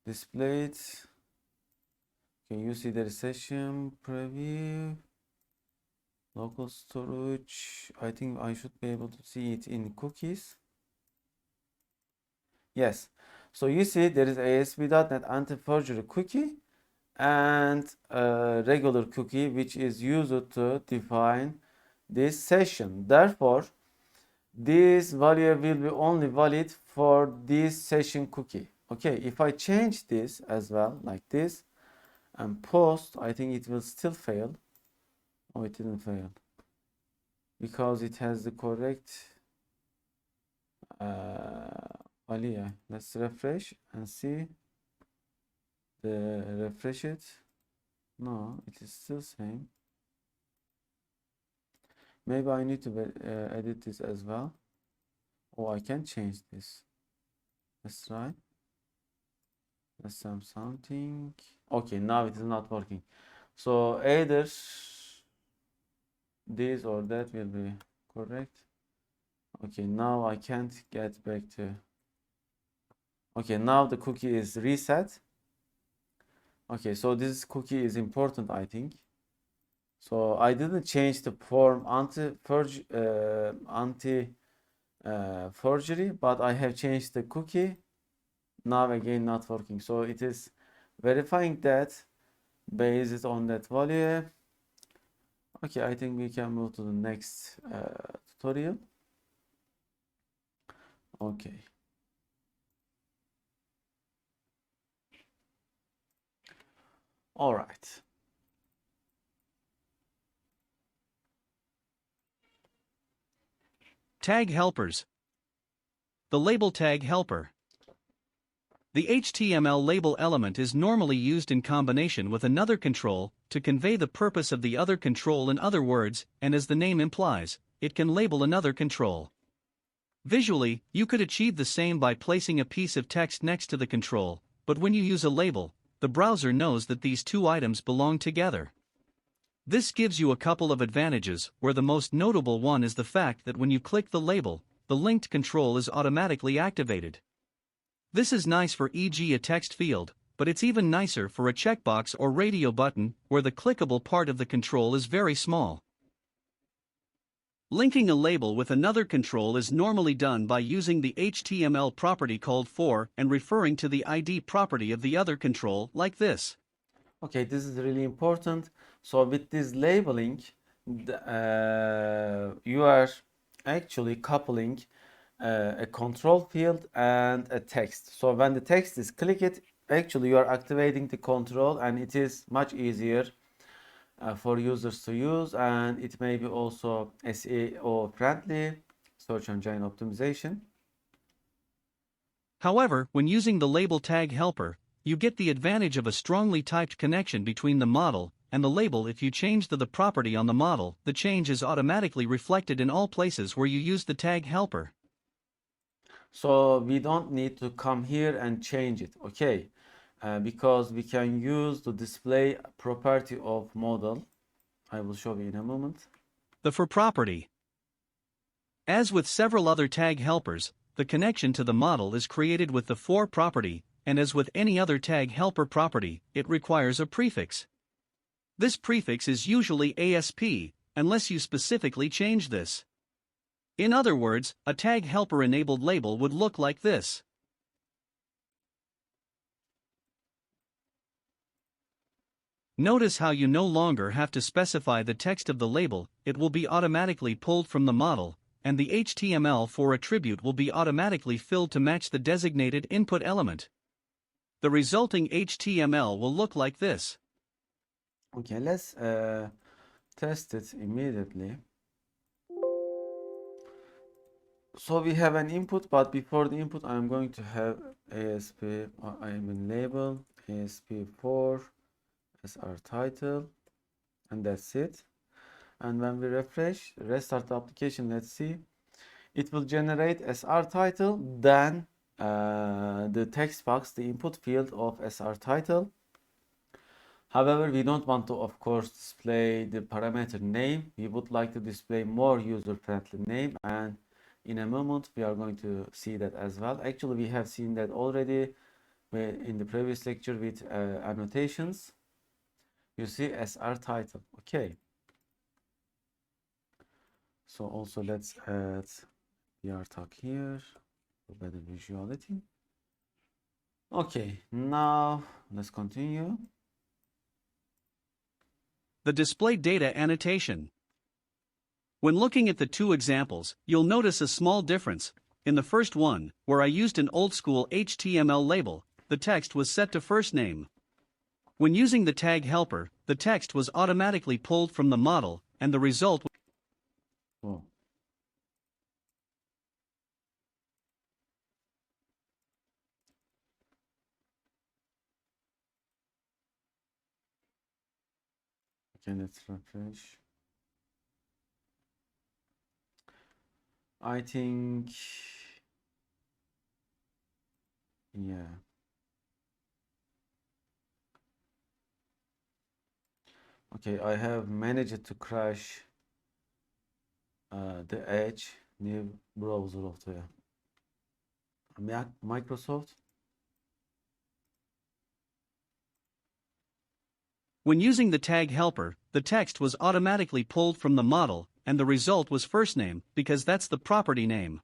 displayed? Can you see the session preview? Local storage. I think I should be able to see it in cookies. Yes. So you see there is ASP.NET anti-forgery cookie and a regular cookie which is used to define this session. Therefore, this value will be only valid for this session cookie. Okay, if I change this as well like this and post, I think it will still fail. Oh, it didn't fail because it has the correct value. Let's refresh and see the refresh it. No, it is still same. Maybe I need to edit this as well. Oh, I can change this. Let's try. Let's do something. Okay, now it is not working. So either this or that will be correct. Okay, now I can't get back to. Okay, now the cookie is reset. Okay, so this cookie is important, I think. So I didn't change the form forgery, but I have changed the cookie. Now again not working. So it is verifying that based on that value. Okay, I think we can move to the next tutorial. Okay. All right. Tag helpers. The label tag helper. The HTML label element is normally used in combination with another control to convey the purpose of the other control. In other words, and as the name implies, it can label another control. Visually, you could achieve the same by placing a piece of text next to the control, but when you use a label, the browser knows that these two items belong together. This gives you a couple of advantages, where the most notable one is the fact that when you click the label, the linked control is automatically activated. This is nice for e.g. a text field, but it's even nicer for a checkbox or radio button, where the clickable part of the control is very small. Linking a label with another control is normally done by using the HTML property called for and referring to the ID property of the other control, like this. Okay, this is really important. So with this labeling, you are actually coupling a control field and a text. So when the text is clicked, actually you are activating the control, and it is much easier for users to use, and it may be also SEO friendly, search engine optimization. However, when using the label tag helper, you get the advantage of a strongly typed connection between the model and the label. If you change the property on the model, the change is automatically reflected in all places where you use the tag helper. So we don't need to come here and change it, okay? Because we can use the display property of model. I will show you in a moment. The for property. As with several other tag helpers, the connection to the model is created with the for property, and as with any other tag helper property, it requires a prefix. This prefix is usually ASP, unless you specifically change this. In other words, a tag helper enabled label would look like this. Notice how you no longer have to specify the text of the label, it will be automatically pulled from the model, and the HTML for attribute will be automatically filled to match the designated input element. The resulting HTML will look like this. Okay, let's test it immediately. So we have an input, but before the input, I'm going to have ASP, I mean label, ASP4 as our title, and that's it. And when we refresh, restart the application, let's see. It will generate SR title, then the text box, the input field of SR title. However, we don't want to, of course, display the parameter name. We would like to display more user-friendly name, and in a moment we are going to see that as well. Actually, we have seen that already in the previous lecture with annotations. You see SR title. Okay. So also let's add PR tag here for better visuality. Okay, now let's continue. The display data annotation. When looking at the two examples, you'll notice a small difference. In the first one, where I used an old-school HTML label, the text was set to first name. When using the tag helper, the text was automatically pulled from the model, and the result Oh. Okay, let's refresh. I think, yeah. Okay, I have managed to crash the Edge new browser of the Microsoft. When using the tag helper, the text was automatically pulled from the model, and the result was first name, because that's the property name.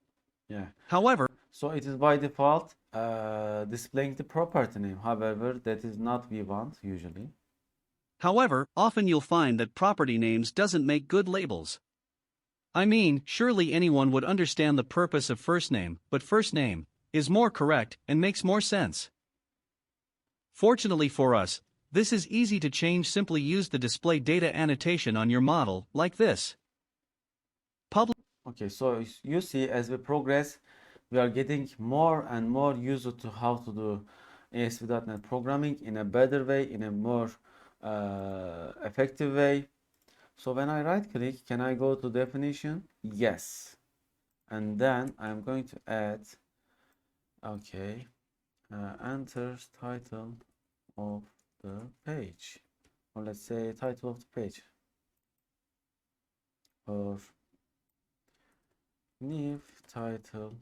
Yeah. However, So it is by default displaying the property name. However, that is not we want usually. often you'll find that property names doesn't make good labels. I mean, surely anyone would understand the purpose of first name, but first name is more correct and makes more sense. Fortunately for us, this is easy to change. Simply use the display data annotation on your model, like this. Okay, so you see, as we progress, we are getting more and more used to how to do ASP.NET programming in a better way, in a more effective way. So when I right click, can I go to definition? Yes. And then I'm going to add, okay, enter title of the page, or let's say title of the page, or new title.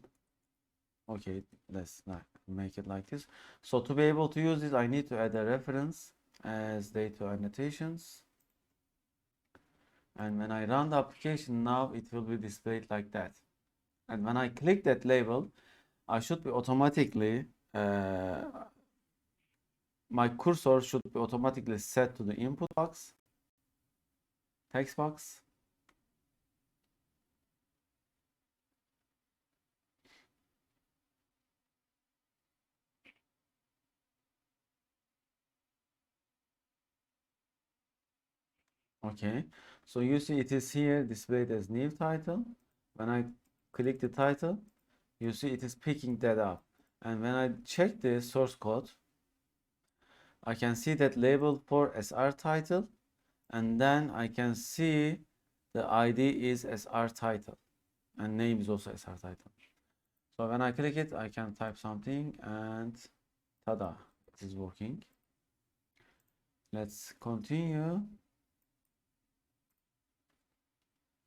Okay, let's not make it like this. So to be able to use this, I need to add a reference as data annotations. And when I run the application now, it will be displayed like that. And when I click that label, I should be automatically, my cursor should be automatically set to the input box, text box. Okay, so you see it is here displayed as new title. When I click the title, you see it is picking that up. And when I check the source code, I can see that label for SR title, and then I can see the ID is SR title, and name is also SR title. So when I click it, I can type something, and tada, it is working. Let's continue.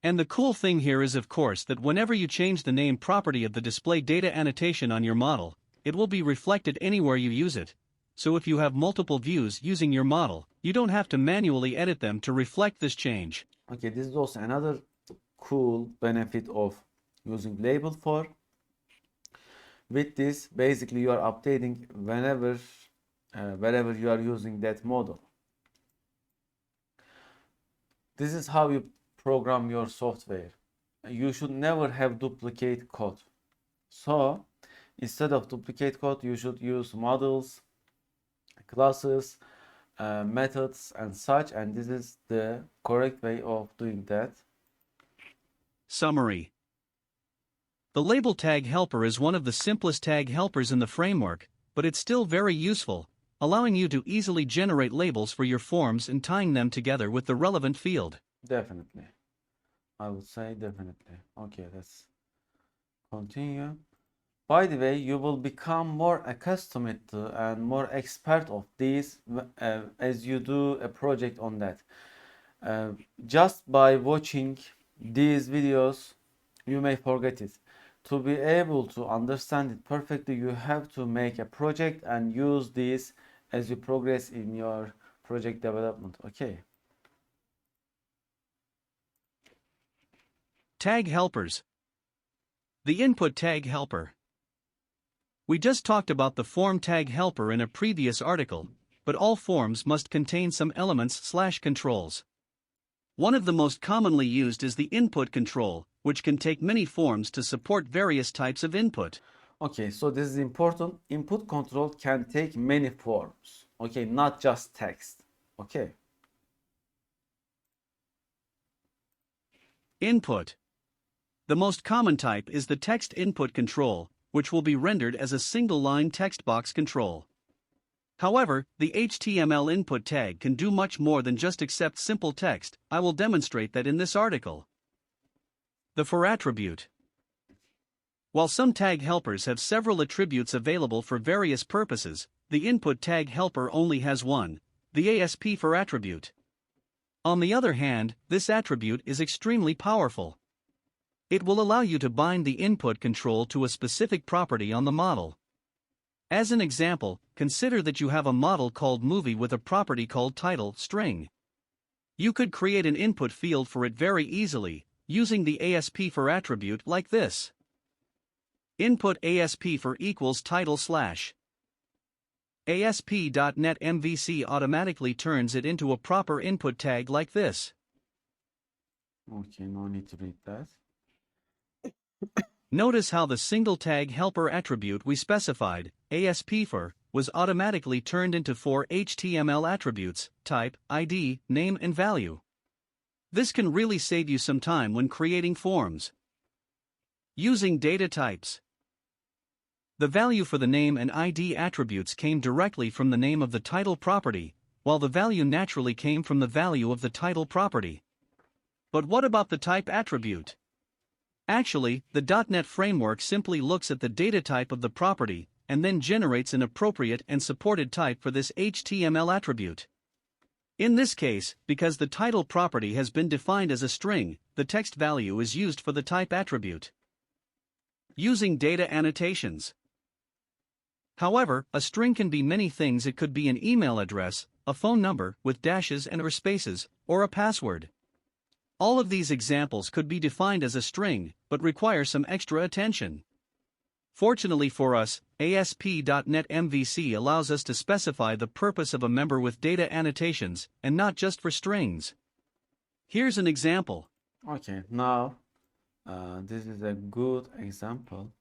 And the cool thing here is, of course, that whenever you change the name property of the display data annotation on your model, it will be reflected anywhere you use it. So if you have multiple views using your model, you don't have to manually edit them to reflect this change. Okay, this is also another cool benefit of using label for. With this, basically you are updating whenever, wherever you are using that model. This is how you program your software. You should never have duplicate code. So instead of duplicate code, you should use models, classes, methods, and such. And this is the correct way of doing that. Summary. The label tag helper is one of the simplest tag helpers in the framework, but it's still very useful, allowing you to easily generate labels for your forms and tying them together with the relevant field. Definitely. I would say definitely. Okay, let's continue. By the way, you will become more accustomed to and more expert of these as you do a project on that. Just by watching these videos, you may forget it. To be able to understand it perfectly, you have to make a project and use this as you progress in your project development. Okay. Tag helpers. The input tag helper. We just talked about the form tag helper in a previous article, but all forms must contain some elements/controls. One of the most commonly used is the input control, which can take many forms to support various types of input. Okay, so this is important. Input control can take many forms. Okay, not just text. Okay. Input. The most common type is the text input control, which will be rendered as a single-line text box control. However, the HTML input tag can do much more than just accept simple text. I will demonstrate that in this article. The for attribute. While some tag helpers have several attributes available for various purposes, the input tag helper only has one, the ASP for attribute. On the other hand, this attribute is extremely powerful. It will allow you to bind the input control to a specific property on the model. As an example, consider that you have a model called movie with a property called title string. You could create an input field for it very easily, using the ASP for attribute like this. Input ASP for equals title slash. ASP.NET MVC automatically turns it into a proper input tag like this. Okay, no need to read that. Notice how the single tag helper attribute we specified, ASP for, was automatically turned into 4 HTML attributes, type, ID, name and value. This can really save you some time when creating forms. Using data types. The value for the name and ID attributes came directly from the name of the title property, while the value naturally came from the value of the title property. But what about the type attribute? Actually, the .NET framework simply looks at the data type of the property, and then generates an appropriate and supported type for this HTML attribute. In this case, because the title property has been defined as a string, the text value is used for the type attribute. Using data annotations. However, a string can be many things. It could be an email address, a phone number with dashes and or spaces, or a password. All of these examples could be defined as a string, but require some extra attention. Fortunately for us, ASP.NET MVC allows us to specify the purpose of a member with data annotations, and not just for strings. Here's an example. Okay, now this is a good example.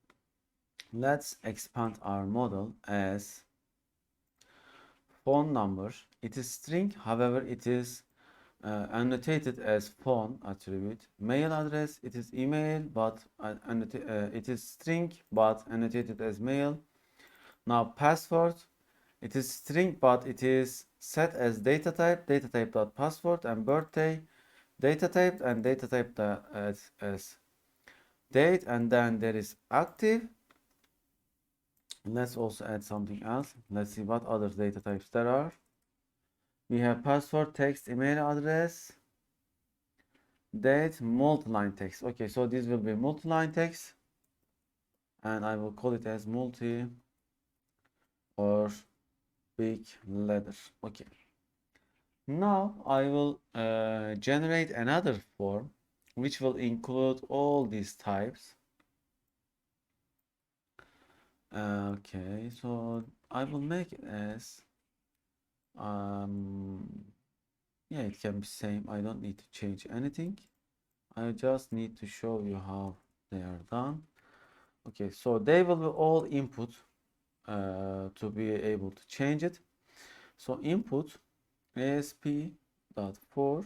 Let's expand our model as phone number. It is string, however, it is annotated as phone attribute. Mail address, it is email, but it is string, but annotated as mail. Now password, it is string, but it is set as data type dot password, and birthday, data type, and data type as date, and then there is active. Let's also add something else. Let's see what other data types there are. We have password, text, email address, date, multi-line text. Okay, so this will be multi-line text, and I will call it as multi or big letter. Okay. Now I will generate another form which will include all these types. Okay, so I will make it as yeah, it can be same. I don't need to change anything. I just need to show you how they are done. Okay, so they will be all input to be able to change it. So input ASP.for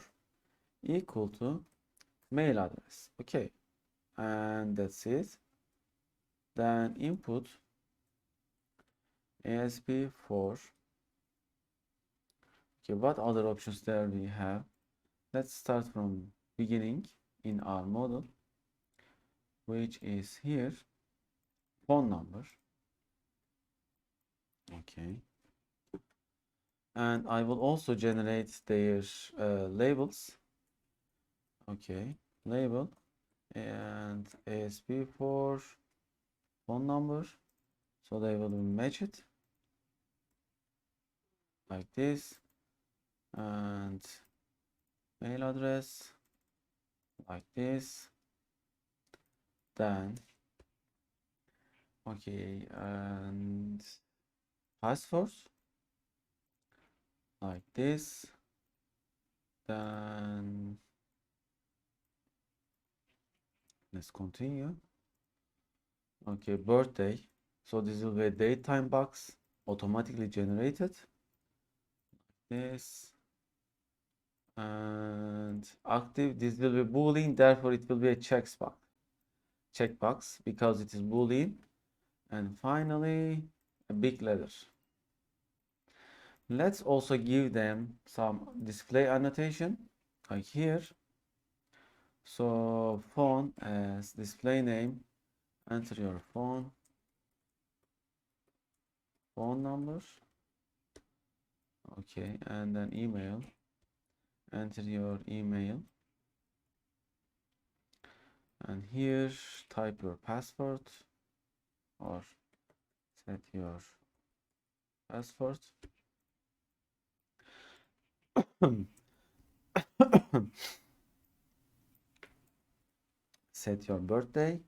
equal to mail address. Okay, and that's it. Then input ASP.for. Okay, what other options there we have? Let's start from beginning in our model, which is here, phone number. Okay, and I will also generate their labels. Okay, label and ASP for phone number, so they will match it like this, and mail address like this. Then okay, and password like this. Then let's continue. Okay, birthday, so this will be a datetime box automatically generated like this. And active, this will be boolean, therefore it will be a checkbox because it is boolean. And finally a big letter. Let's also give them some display annotation, like here. So phone as display name, enter your phone number, okay, and then email, enter your email, and here type your password or set your password. Set your birthday,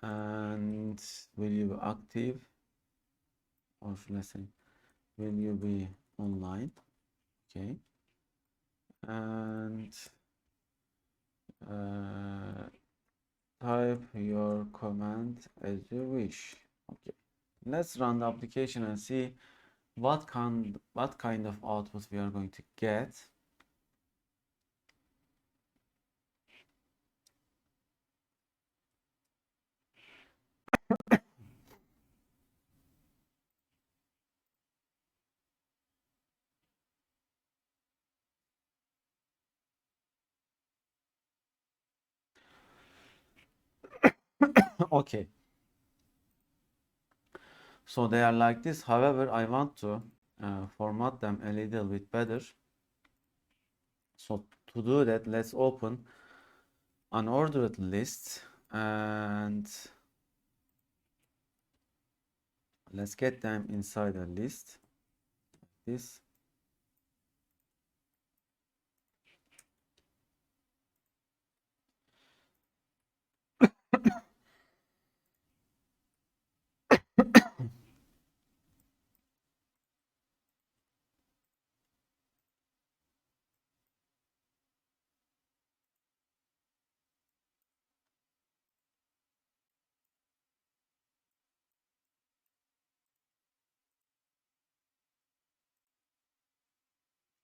and will you be active, or let's say will you be online, okay, and type your command as you wish. Okay, let's run the application and see what kind of output we are going to get. Okay, so they are like this. However, I want to format them a little bit better. So to do that, let's open an ordered list and let's get them inside a list. This.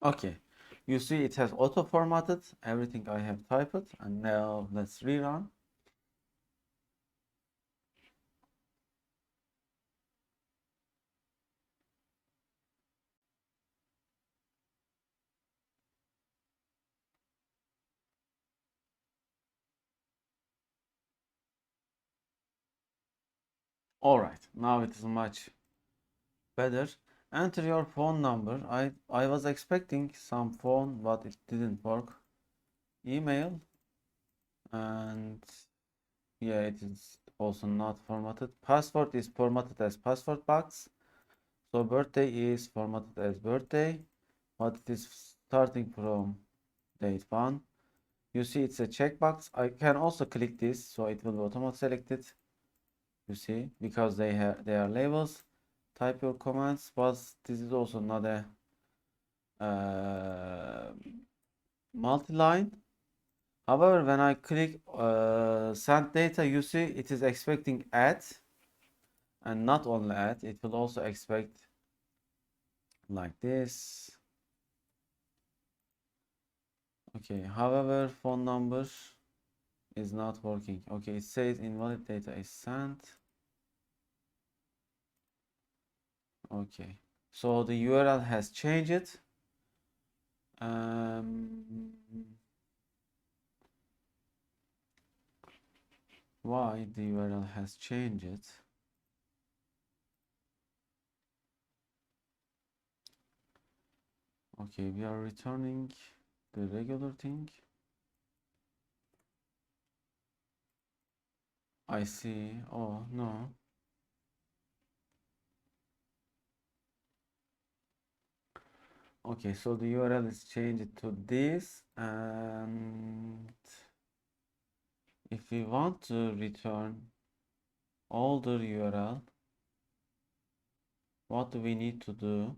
Okay, you see it has auto formatted everything I have typed, and now let's rerun. All right, now it is much better. Enter your phone number. I was expecting some phone, but it didn't work. Email, and yeah, it is also not formatted. Password is formatted as password box. So birthday is formatted as birthday, but it is starting from date 1. You see it's a checkbox. I can also click this, so it will be automatically selected. You see, because they are labels. Type your commands, but this is also not a multi-line. However, when I click send data, you see it is expecting add, and not only add, it will also expect like this. Okay, however, phone number is not working. Okay, it says invalid data is sent. Okay, so the URL has changed. Why the URL has changed? Okay, we are returning the regular thing. I see. Oh no. Okay, so the URL is changed to this, and if we want to return older URL, what do we need to do?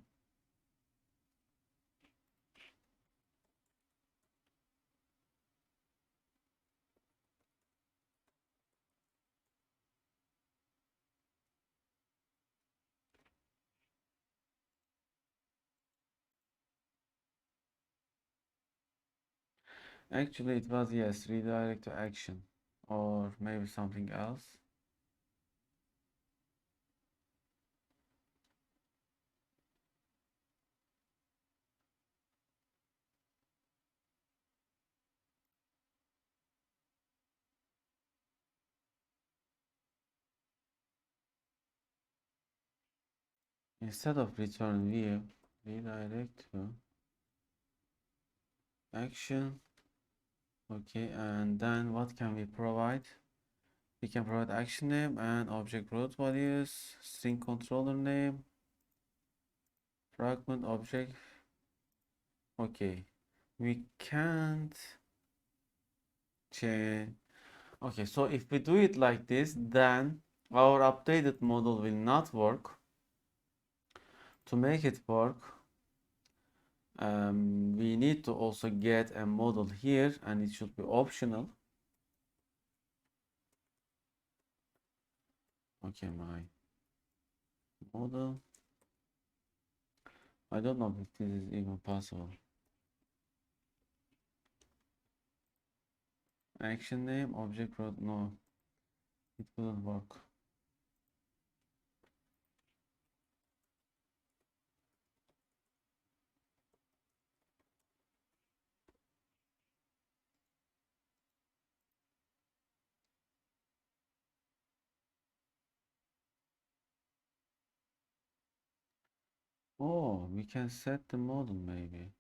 Actually, it was, yes, redirect to action, or maybe something else. Instead of return view, redirect to action. Okay, and then what can we provide? We can provide action name and object root values, string controller name, fragment object. Okay, we can't change. Okay, so if we do it like this, then our updated model will not work. To make it work, we need to also get a model here, and it should be optional. Okay, my model. I don't know if this is even possible. Action name, object root, no, it wouldn't work. Oh, we can set the model maybe.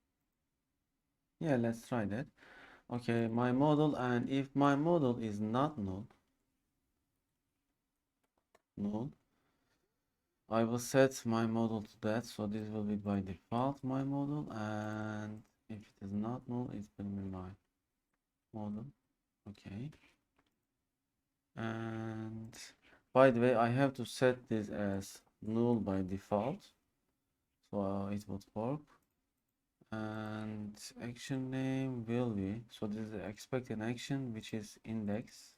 Yeah, let's try that. Okay, my model, and if my model is not null, I will set my model to that. So this will be by default my model, and if it is not null, it will be my model. Okay. And by the way, I have to set this as null by default, so it would work. And action name will be, so this is the expected action, which is index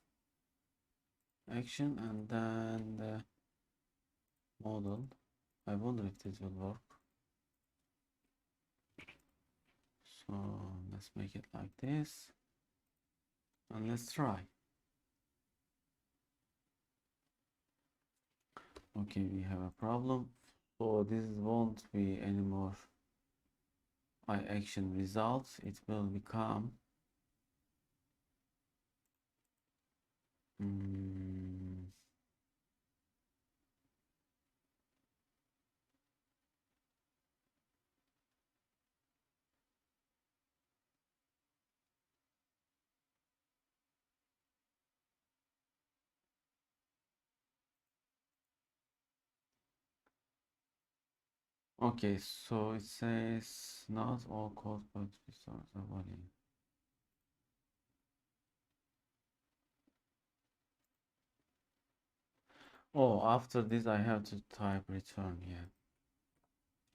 action, and then the model. I wonder if this will work. So let's make it like this, and let's try. Okay, we have a problem. So this won't be anymore action results. It will become okay, so it says not all code but restores the value. Oh, after this I have to type return here.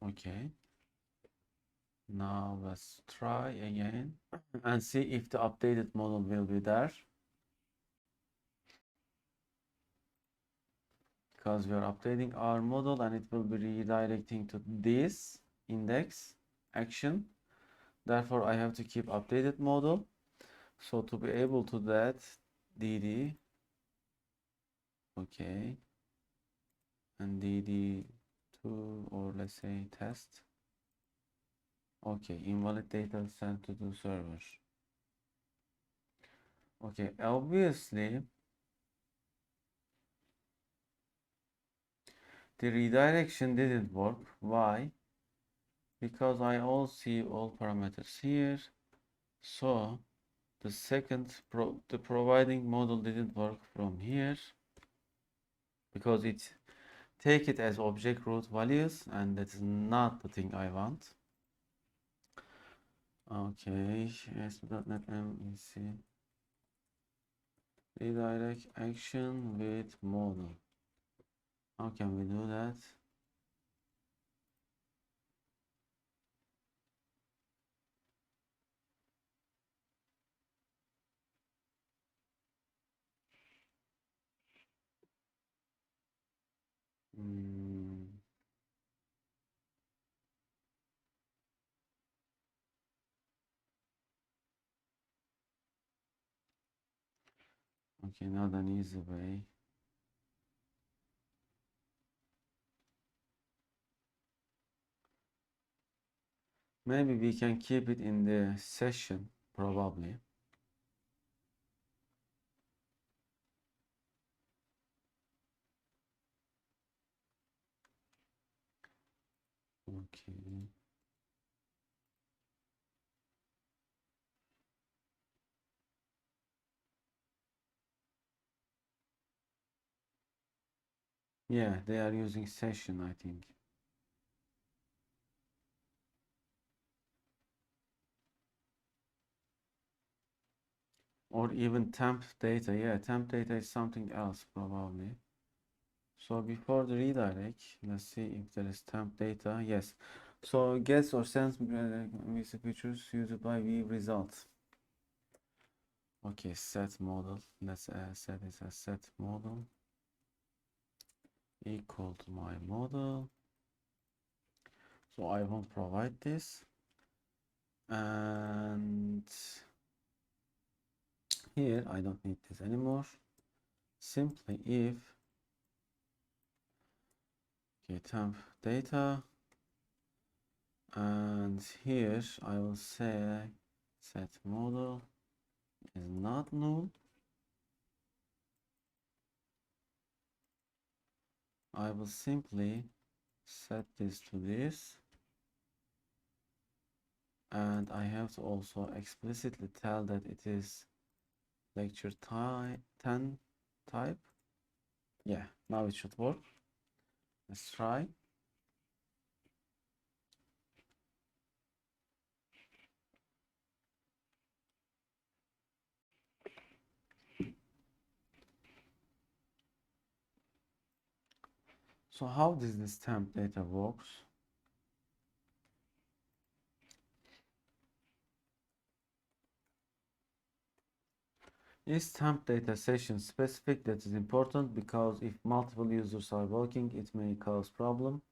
Okay. Now let's try again and see if the updated model will be there. Because we are updating our model and it will be redirecting to this index action. Therefore, I have to keep updated model. So to be able to that, dd, okay, and dd2, or let's say test. Okay, invalid data sent to the server. Okay, obviously the redirection didn't work. Why? Because I all see all parameters here. So the second the providing model didn't work from here because it take it as object root values, and that's not the thing I want. Okay, ASP.NET MVC redirect action with model. How can we do that? Okay, not an easy way. Maybe we can keep it in the session, probably. Yeah, they are using session, I think. Or even temp data. Yeah, temp data is something else probably. So before the redirect, let's see if there is temp data. Yes. So gets or sends MVC features used by view result. Okay, set model. Let's set this as set model equal to my model. So I won't provide this. And here I don't need this anymore. Simply if okay, temp data, and here I will say set model is not null. I will simply set this to this, and I have to also explicitly tell that it is lecture 10 type. Yeah, now it should work. Let's try. So how does this temp data works? Is temp data session specific? That is important because if multiple users are working, it may cause problem.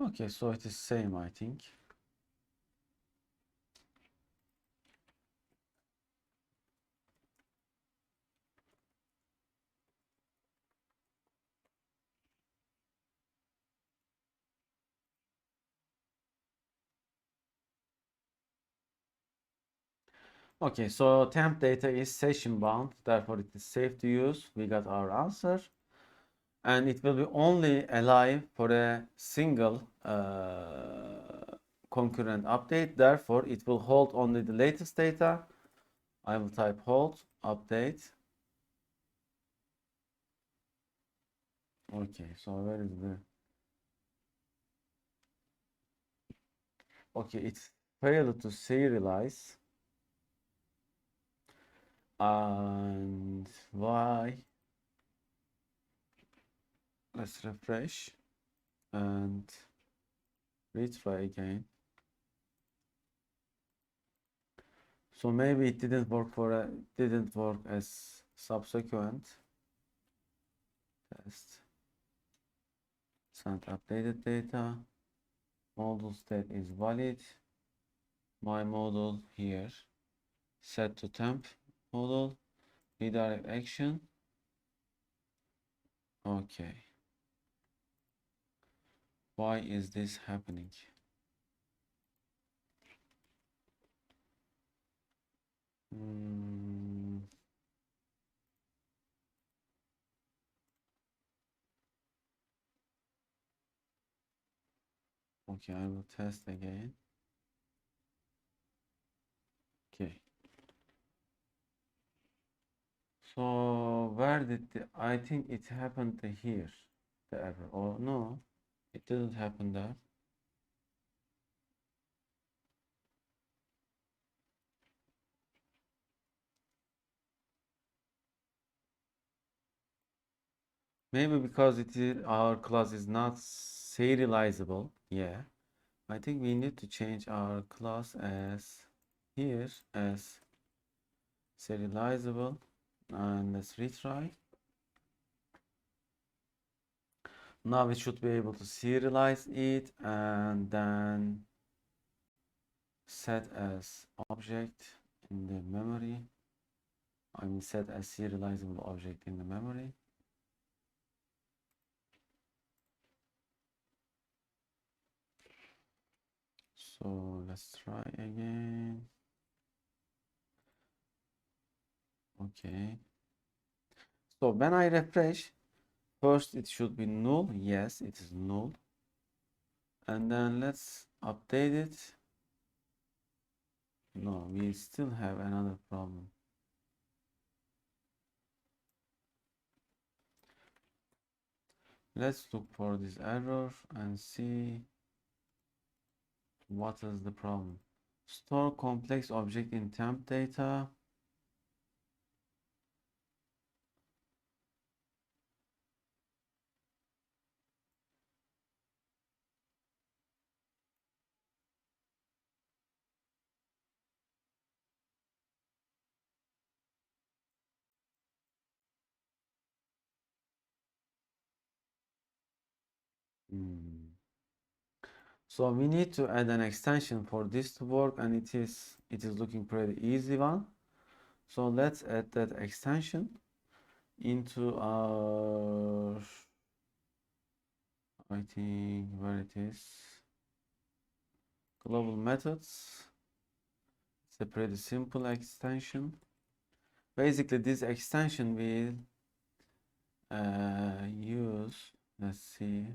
Okay, so it is same, I think. Okay, so temp data is session bound, therefore it is safe to use. We got our answer. And it will be only alive for a single concurrent update. Therefore, it will hold only the latest data. I will type hold update. Okay, so where is the... Okay, it failed to serialize. And why? Let's refresh and retry again. So maybe it didn't work didn't work as subsequent test. Send updated data. Model state is valid. My model here. Set to temp model. Redirect action. Okay. Why is this happening? Okay, I will test again. Okay. So where did I think it happened here, the error. Or no, it didn't happen there. Maybe because our class is not serializable. Yeah. I think we need to change our class as here as serializable, and let's retry. Now we should be able to serialize it and then set as object in the memory. I mean set as serializable object in the memory. So let's try again. Okay. So when I refresh, first it should be null. Yes, it is null. And then let's update it. No, we still have another problem. Let's look for this error and see what is the problem. Store complex object in temp data. So we need to add an extension for this to work, and it is looking pretty easy one. So let's add that extension into our, I think where it is, global methods. It's a pretty simple extension. Basically this extension will use, let's see,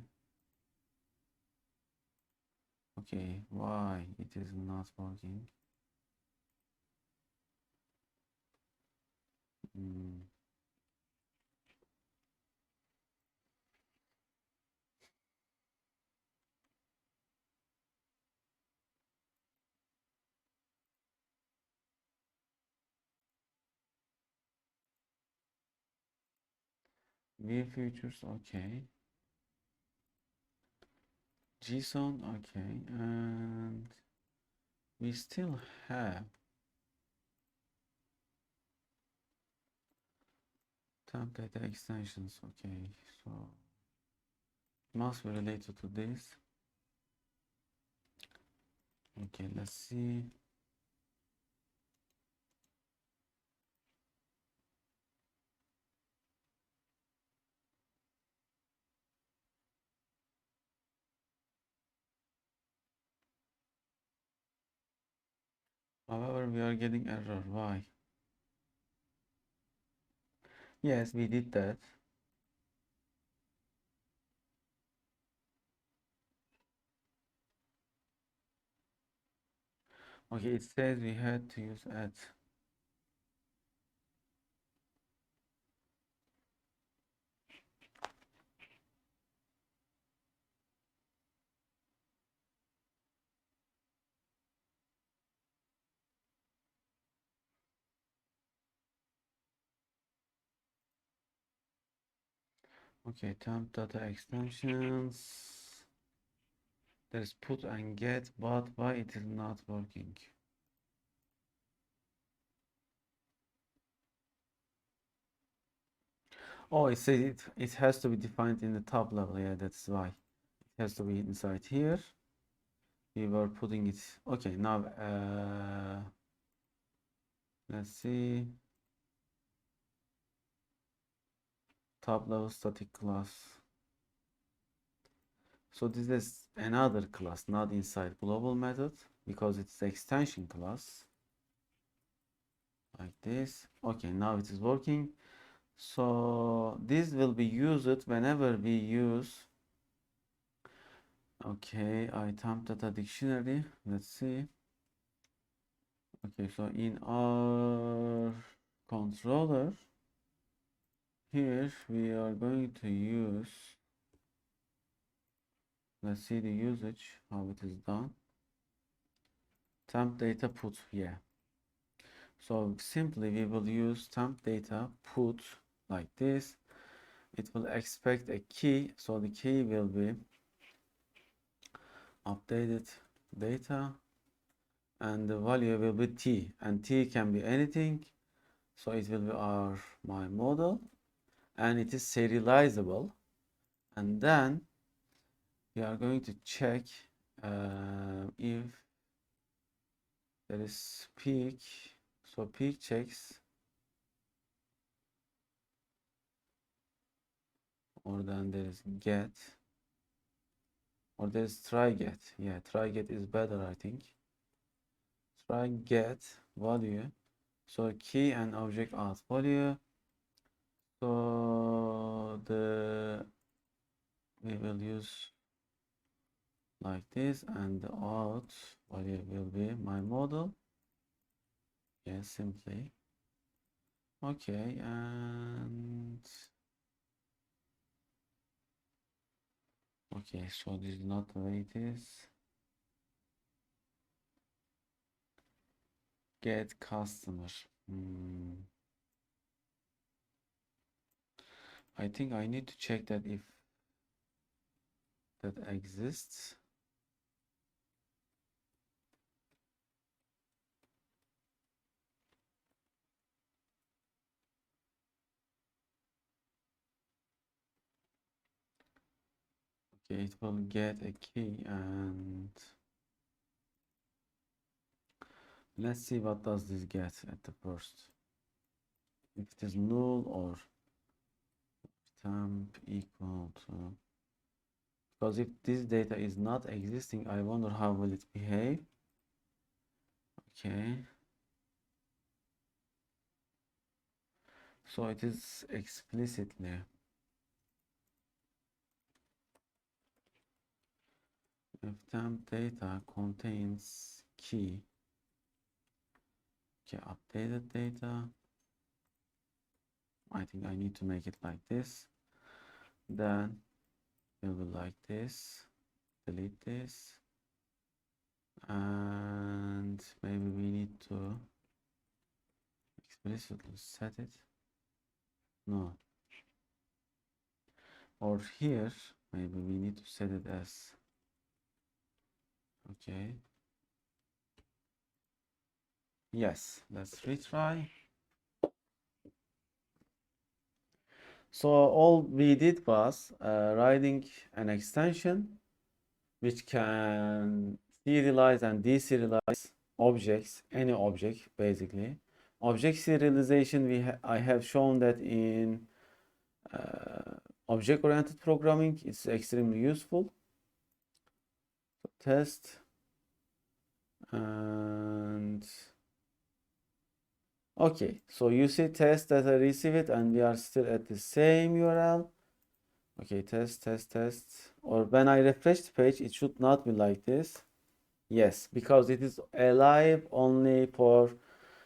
okay, why it is not working. View features, okay. JSON, okay, and we still have TempData extensions, okay, so it must be related to this. Okay, let's see. However, we are getting error. Why? Yes, we did that. Okay, it says we had to use at. Okay, temp data extensions. There's put and get, but why it is not working? Oh, it says it has to be defined in the top level. Yeah, that's why. It has to be inside here. We were putting it. Okay, now let's see. Top level static class. So this is another class, not inside global method, because it's the extension class. Like this. Okay, now it is working. So this will be used whenever we use. Okay, item data dictionary. Let's see. Okay, so in our controller, here we are going to use, let's see the usage, how it is done. Temp data put, yeah. So simply we will use temp data put like this. It will expect a key, so the key will be updated data, and the value will be t, and t can be anything. So it will be my model, and it is serializable. And then we are going to check if there is peak. So peak checks, or then there is get, or there is try get. Yeah, try get is better, I think. Try get value So key and object auth value. So we will use like this, and the auth value will be my model. Yes, simply. Okay, and okay, so this is not the way it is. Get customer. I think I need to check that if that exists. Okay, it will get a key, and let's see what does this get at the first. If it is null or temp equal to, because if this data is not existing, I wonder how will it behave. Okay, so it is explicitly if TempData contains key. Okay, updated data. I think I need to make it like this. Then it will be like this. Delete this. And maybe we need to explicitly set it. No. Or here, maybe we need to set it as, okay. Yes, let's retry. So all we did was writing an extension which can serialize and deserialize objects, any object basically. Object serialization, I have shown that in object-oriented programming, it's extremely useful. Test and okay, so you see test that I receive it, and we are still at the same URL. Okay, test. Or when I refresh the page, it should not be like this. Yes, because it is alive only for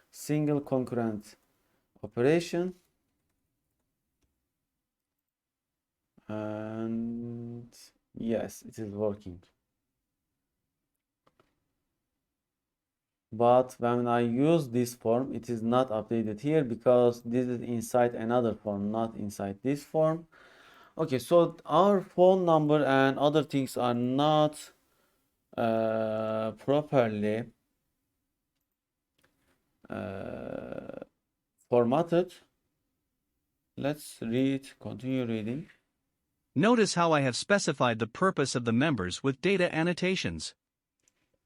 single concurrent operation. And yes, it is working. But when I use this form, it is not updated here because this is inside another form, not inside this form. Okay, so our phone number and other things are not properly formatted. Let's continue reading. Notice how I have specified the purpose of the members with data annotations.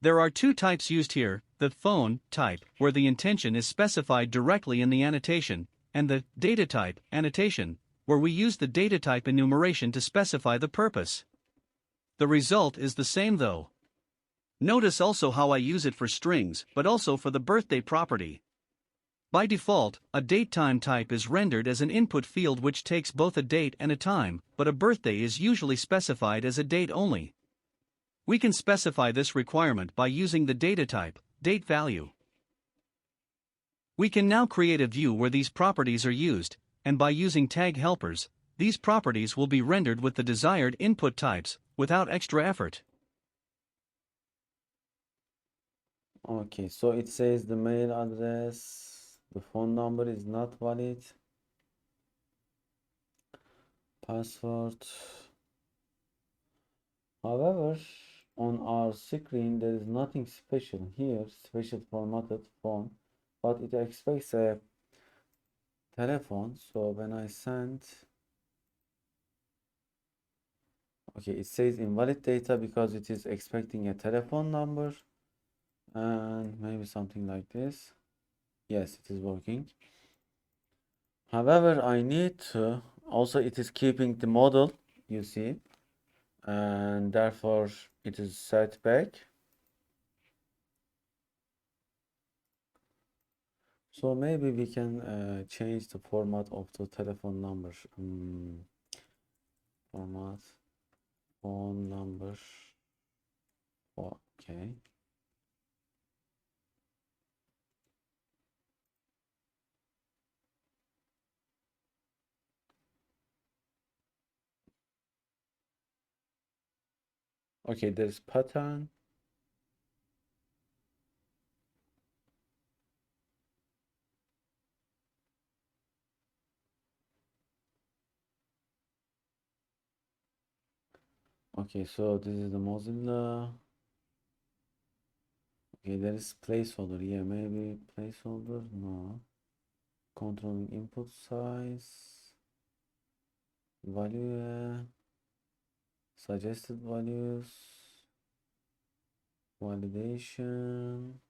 There are two types used here, the phone type, where the intention is specified directly in the annotation, and the data type annotation, where we use the data type enumeration to specify the purpose. The result is the same though. Notice also how I use it for strings, but also for the birthday property. By default, a datetime type is rendered as an input field which takes both a date and a time, but a birthday is usually specified as a date only. We can specify this requirement by using the data type, dateValue. We can now create a view where these properties are used, and by using tag helpers, these properties will be rendered with the desired input types, without extra effort. Okay, so it says the mail address, the phone number is not valid. Password. However, on our screen there is nothing special here, special formatted phone, but it expects a telephone. So when I send, okay, it says invalid data because it is expecting a telephone number, and maybe something like this. Yes, it is working. However, I need to also, it is keeping the model, you see, and therefore it is set back. So maybe we can change the format of the telephone number. Format phone number. Oh, okay. Okay, there's pattern. Okay, so this is the Mozilla. Okay, there is placeholder. Yeah, maybe placeholder. No. Controlling input size. Value. Suggested values. Validation.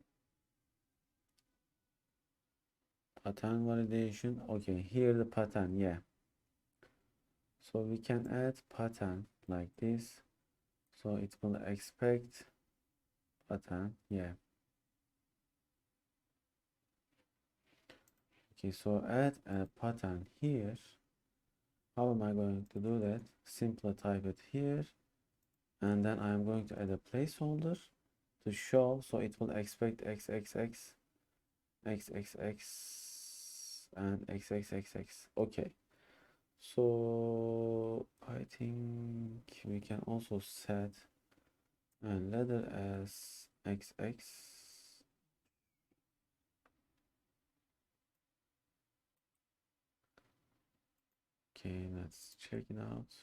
Pattern validation. Okay, here the pattern. Yeah. So we can add pattern like this. So it will expect pattern. Yeah. Okay, so add a pattern here. How am I going to do that? Simply type it here, and then I'm going to add a placeholder to show, so it will expect XXX, XXX, and XXXX. Okay, so I think we can also set a letter as XX. Okay, let's check it out.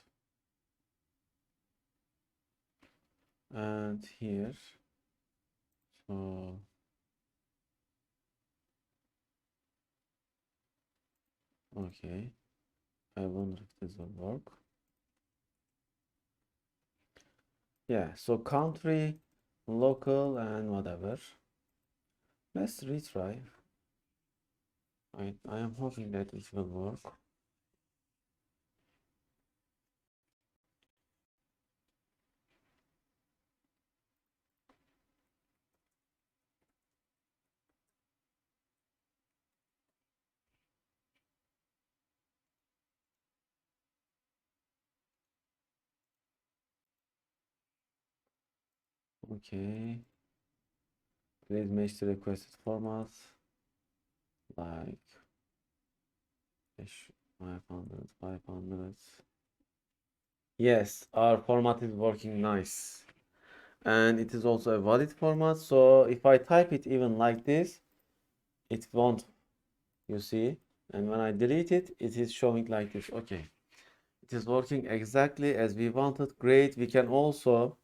And here, so okay, I wonder if this will work. Yeah, so country, local, and whatever. Let's retry. I am hoping that it will work. Okay. Please match the requested format. Like 500, 500. Yes, our format is working nice. And it is also a valid format. So if I type it even like this, it won't, you see. And when I delete it, it is showing like this. Okay. It is working exactly as we wanted. Great. We can also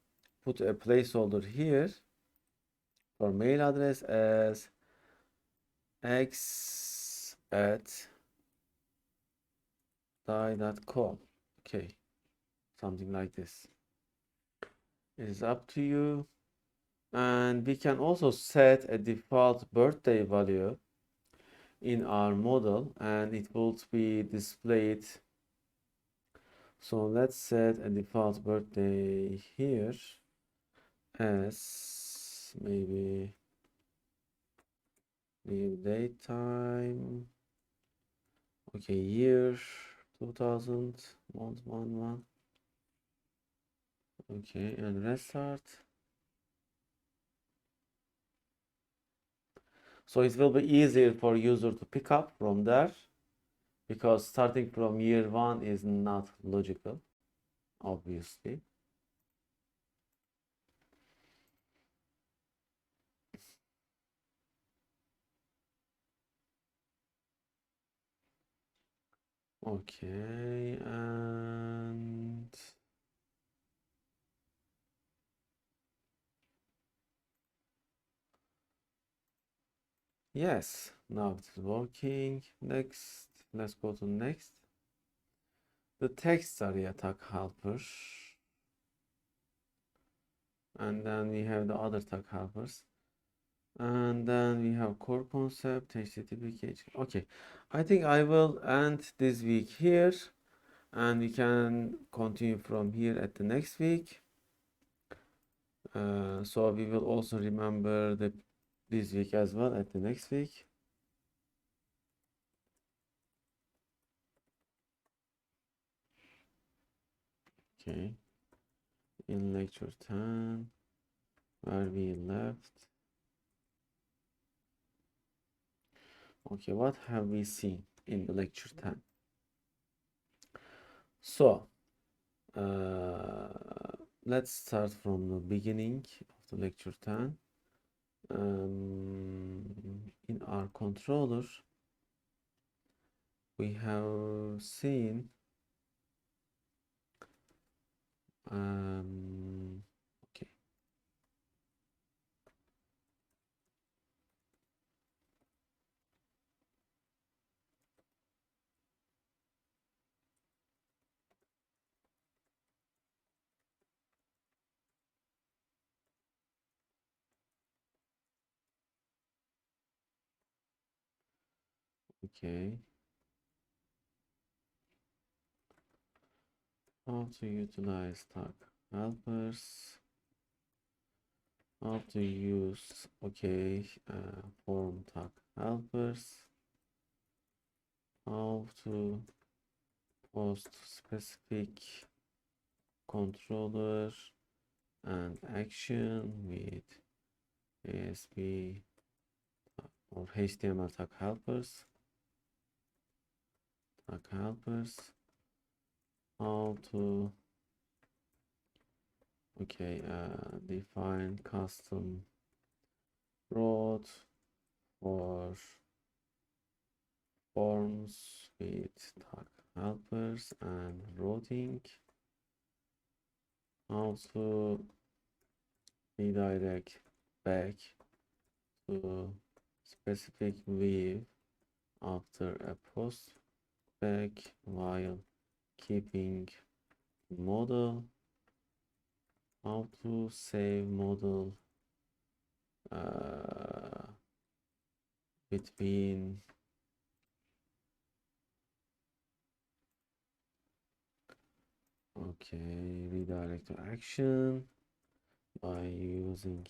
put a placeholder here for mail address as x@die.com. Okay, something like this. It is up to you. And we can also set a default birthday value in our model, and it will be displayed. So let's set a default birthday here as maybe new date time. Okay, year 2000, month 1. Okay, and restart. So it will be easier for user to pick up from there, because starting from year 1 is not logical, obviously. Okay, and yes, now it is working. Next, let's go to next. The TextArea tag helper. And then we have the other tag helpers. And then we have core concept, HTTP. Okay, I think I will end this week here, and we can continue from here at the next week. So we will also remember this week as well at the next week. Okay, in lecture 10, where we left. Okay, what have we seen in the lecture 10? So, let's start from the beginning of the lecture 10. In our controller, we have seen okay. Okay, how to utilize tag helpers, how to use form tag helpers, how to post specific controller and action with ASP or HTML tag helpers, how to define custom route for forms with tag helpers and routing, how to redirect back to specific view after a post back while keeping model, how to save model between redirect to action by using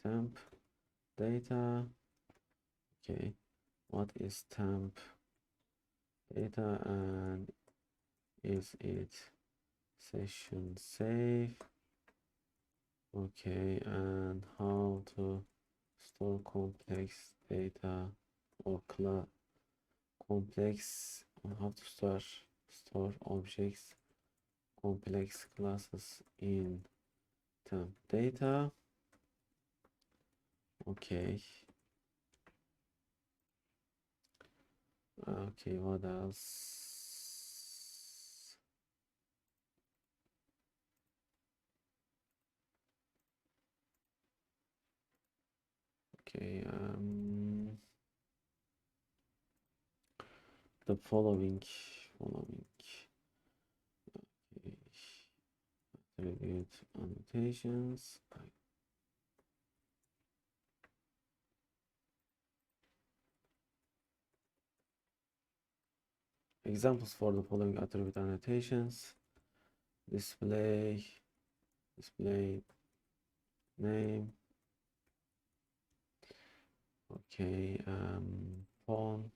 TempData. Okay, what is TempData and is it session safe? Okay, and how to store complex data or complex, how to store objects, complex classes in TempData. Okay. Okay, what else? Okay, the following. Okay, attribute annotations. Examples for the following attribute annotations: display name. Okay, phone,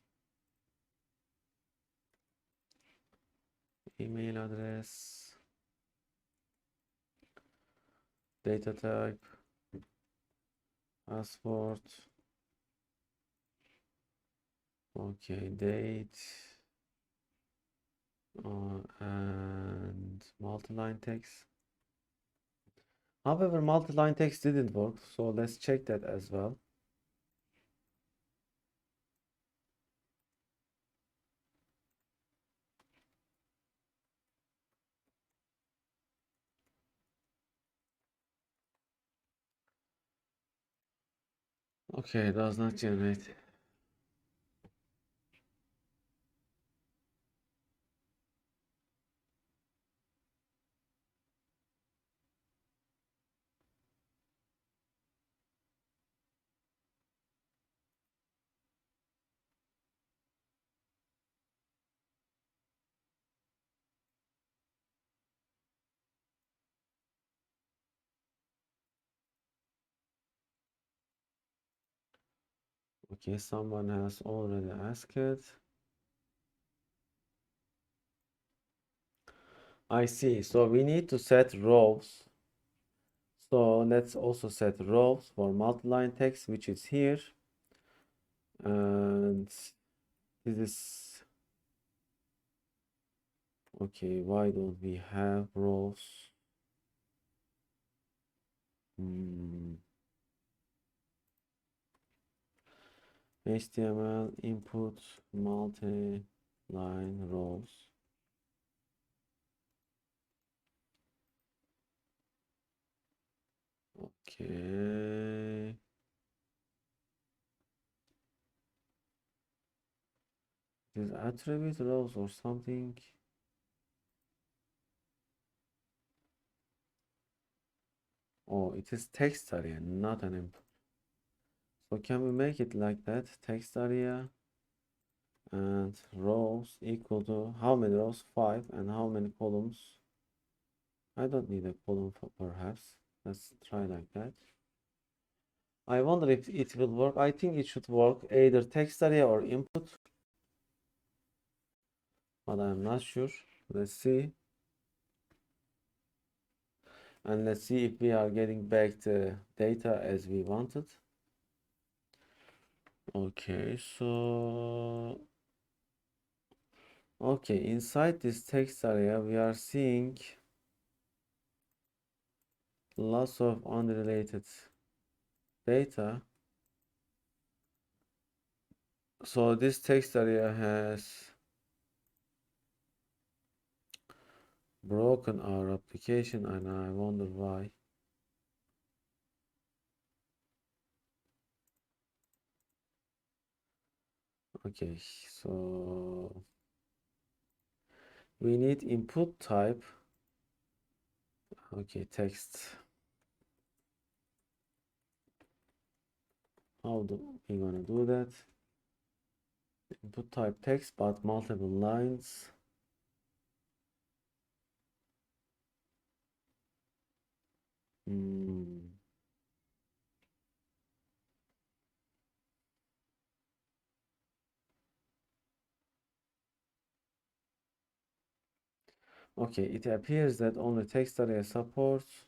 email address, data type, password. Okay, date, and multi-line text. However, multi-line text didn't work, so let's check that as well. Okay, it does not generate. Okay, someone has already asked it. I see. So we need to set rows. So let's also set rows for multi-line text, which is here. And this is okay. Why don't we have rows? HTML input multi-line rows. Okay. This attribute rows or something. Oh, it is text area, not an input. So can we make it like that? Text area and rows equal to how many rows? 5. And how many columns? I don't need a column for perhaps. Let's try like that. I wonder if it will work. I think it should work either text area or input, but I'm not sure. Let's see. And let's see if we are getting back the data as we wanted. Okay, so okay, inside this text area we are seeing lots of unrelated data. So this text area has broken our application and I wonder why. Okay, so we need input type. Okay, text. How do we gonna do that? Input type text, but multiple lines. Okay, it appears that only text area supports.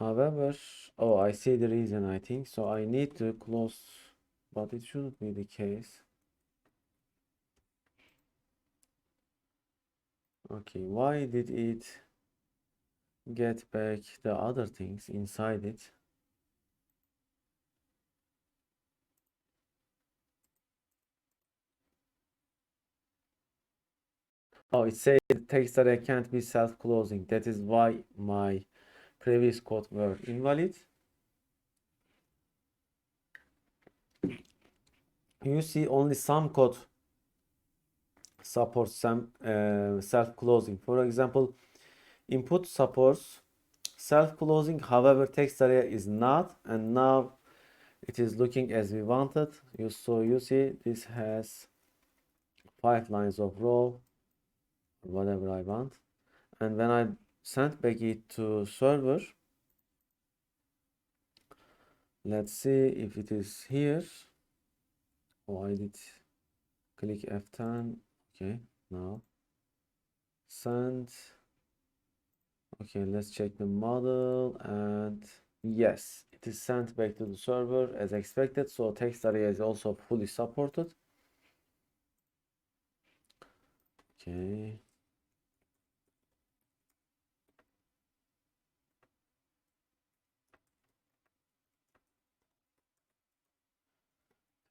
However, oh, I see the reason, I think. So I need to close, but it shouldn't be the case. Okay, why did it get back the other things inside it? Oh, it says the text area can't be self-closing. That is why my previous code were invalid. You see only some code supports some self-closing. For example, input supports self-closing, however text area is not, and now it is looking as we wanted. So you see this has 5 lines of row, whatever I want, and when I send back it to server, let's see if it is here. Oh, I did click F10. Okay, now send. Okay, let's check the model, and yes, it is sent back to the server as expected. So text area is also fully supported. Okay.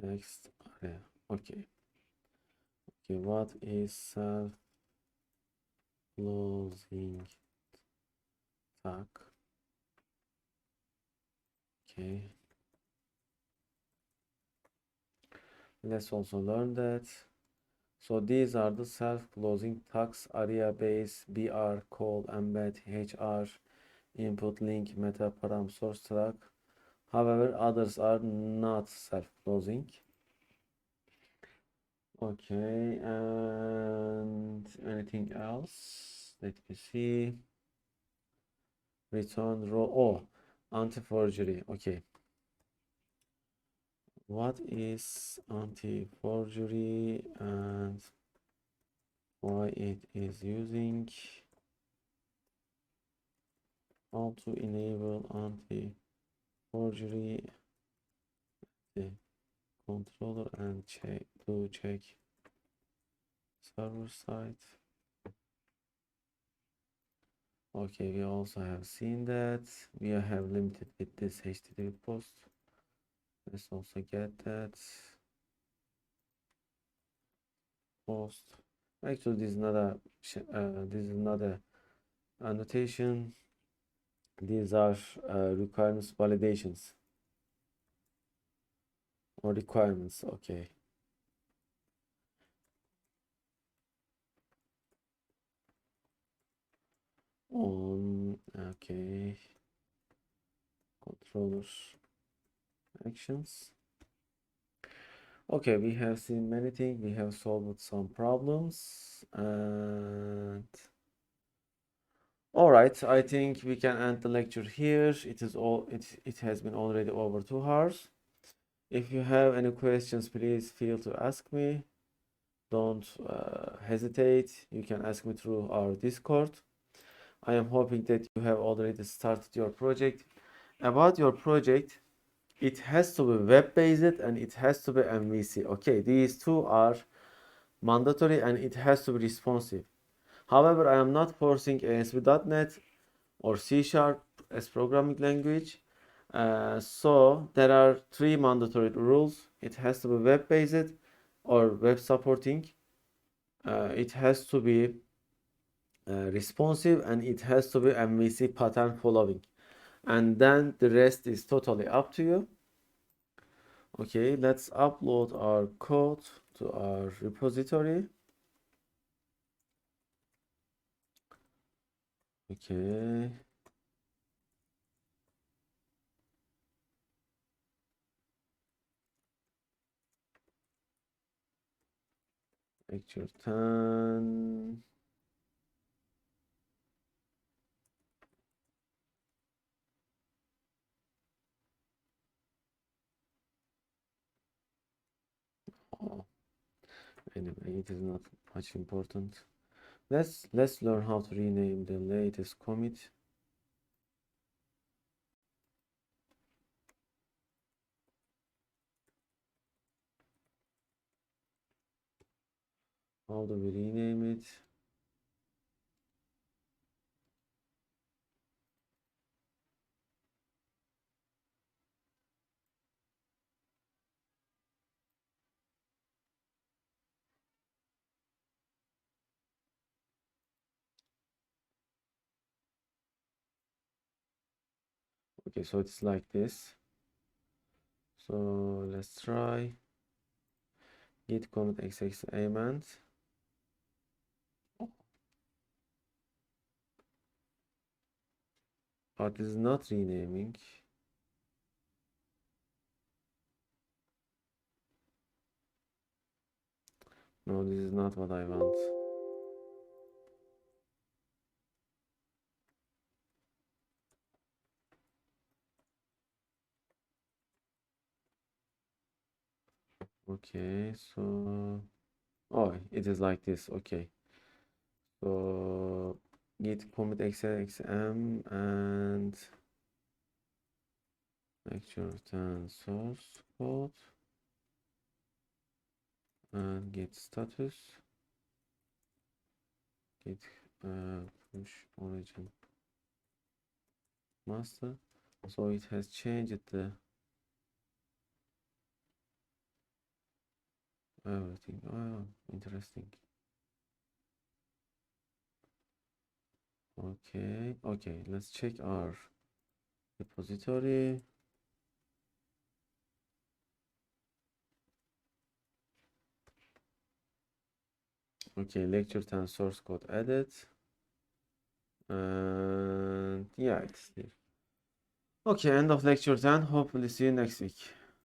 Text area. Okay. Okay, what is self-closing tag? Okay. Let's also learn that. So these are the self-closing tags: area base, br, call, embed, hr, input, link, meta, param, source track. However, others are not self-closing. Okay, and anything else? Let me see. Return row. Oh, anti-forgery. Okay. What is anti-forgery? And why it is using, how to enable anti-forgery the controller and check server side. Okay, we also have seen that we have limited with this HttpPost. Let's also get that post. Actually, this is not a annotation. These are requirements validations or requirements. Okay. Okay, controllers actions. Okay, we have seen many things. We have solved some problems, and all right, I think we can end the lecture here. It has been already over 2 hours. If you have any questions, please feel to ask me. Don't hesitate. You can ask me through our Discord. I am hoping that you have already started your project. About your project, it has to be web-based and it has to be MVC. Okay, these two are mandatory and it has to be responsive. However, I am not forcing ASP.NET or C# as programming language. So there are 3 mandatory rules. It has to be web-based or web supporting. It has to be responsive and it has to be MVC pattern following. And then the rest is totally up to you. Okay, let's upload our code to our repository. Okay. Lecture 10. Oh, anyway, it is not much important. Let's learn how to rename the latest commit. How do we rename it? Okay, so it's like this. So let's try git commit xx amend. But this is not renaming. No, this is not what I want. Okay, so oh, it is like this. Okay, so git commit xxm and lecture 10 source code and git status git push origin master. So it has changed the everything. Oh, interesting. Okay, let's check our repository. Okay, lecture 10 source code added. And yeah, it's there. Okay, end of lecture 10. Hopefully see you next week.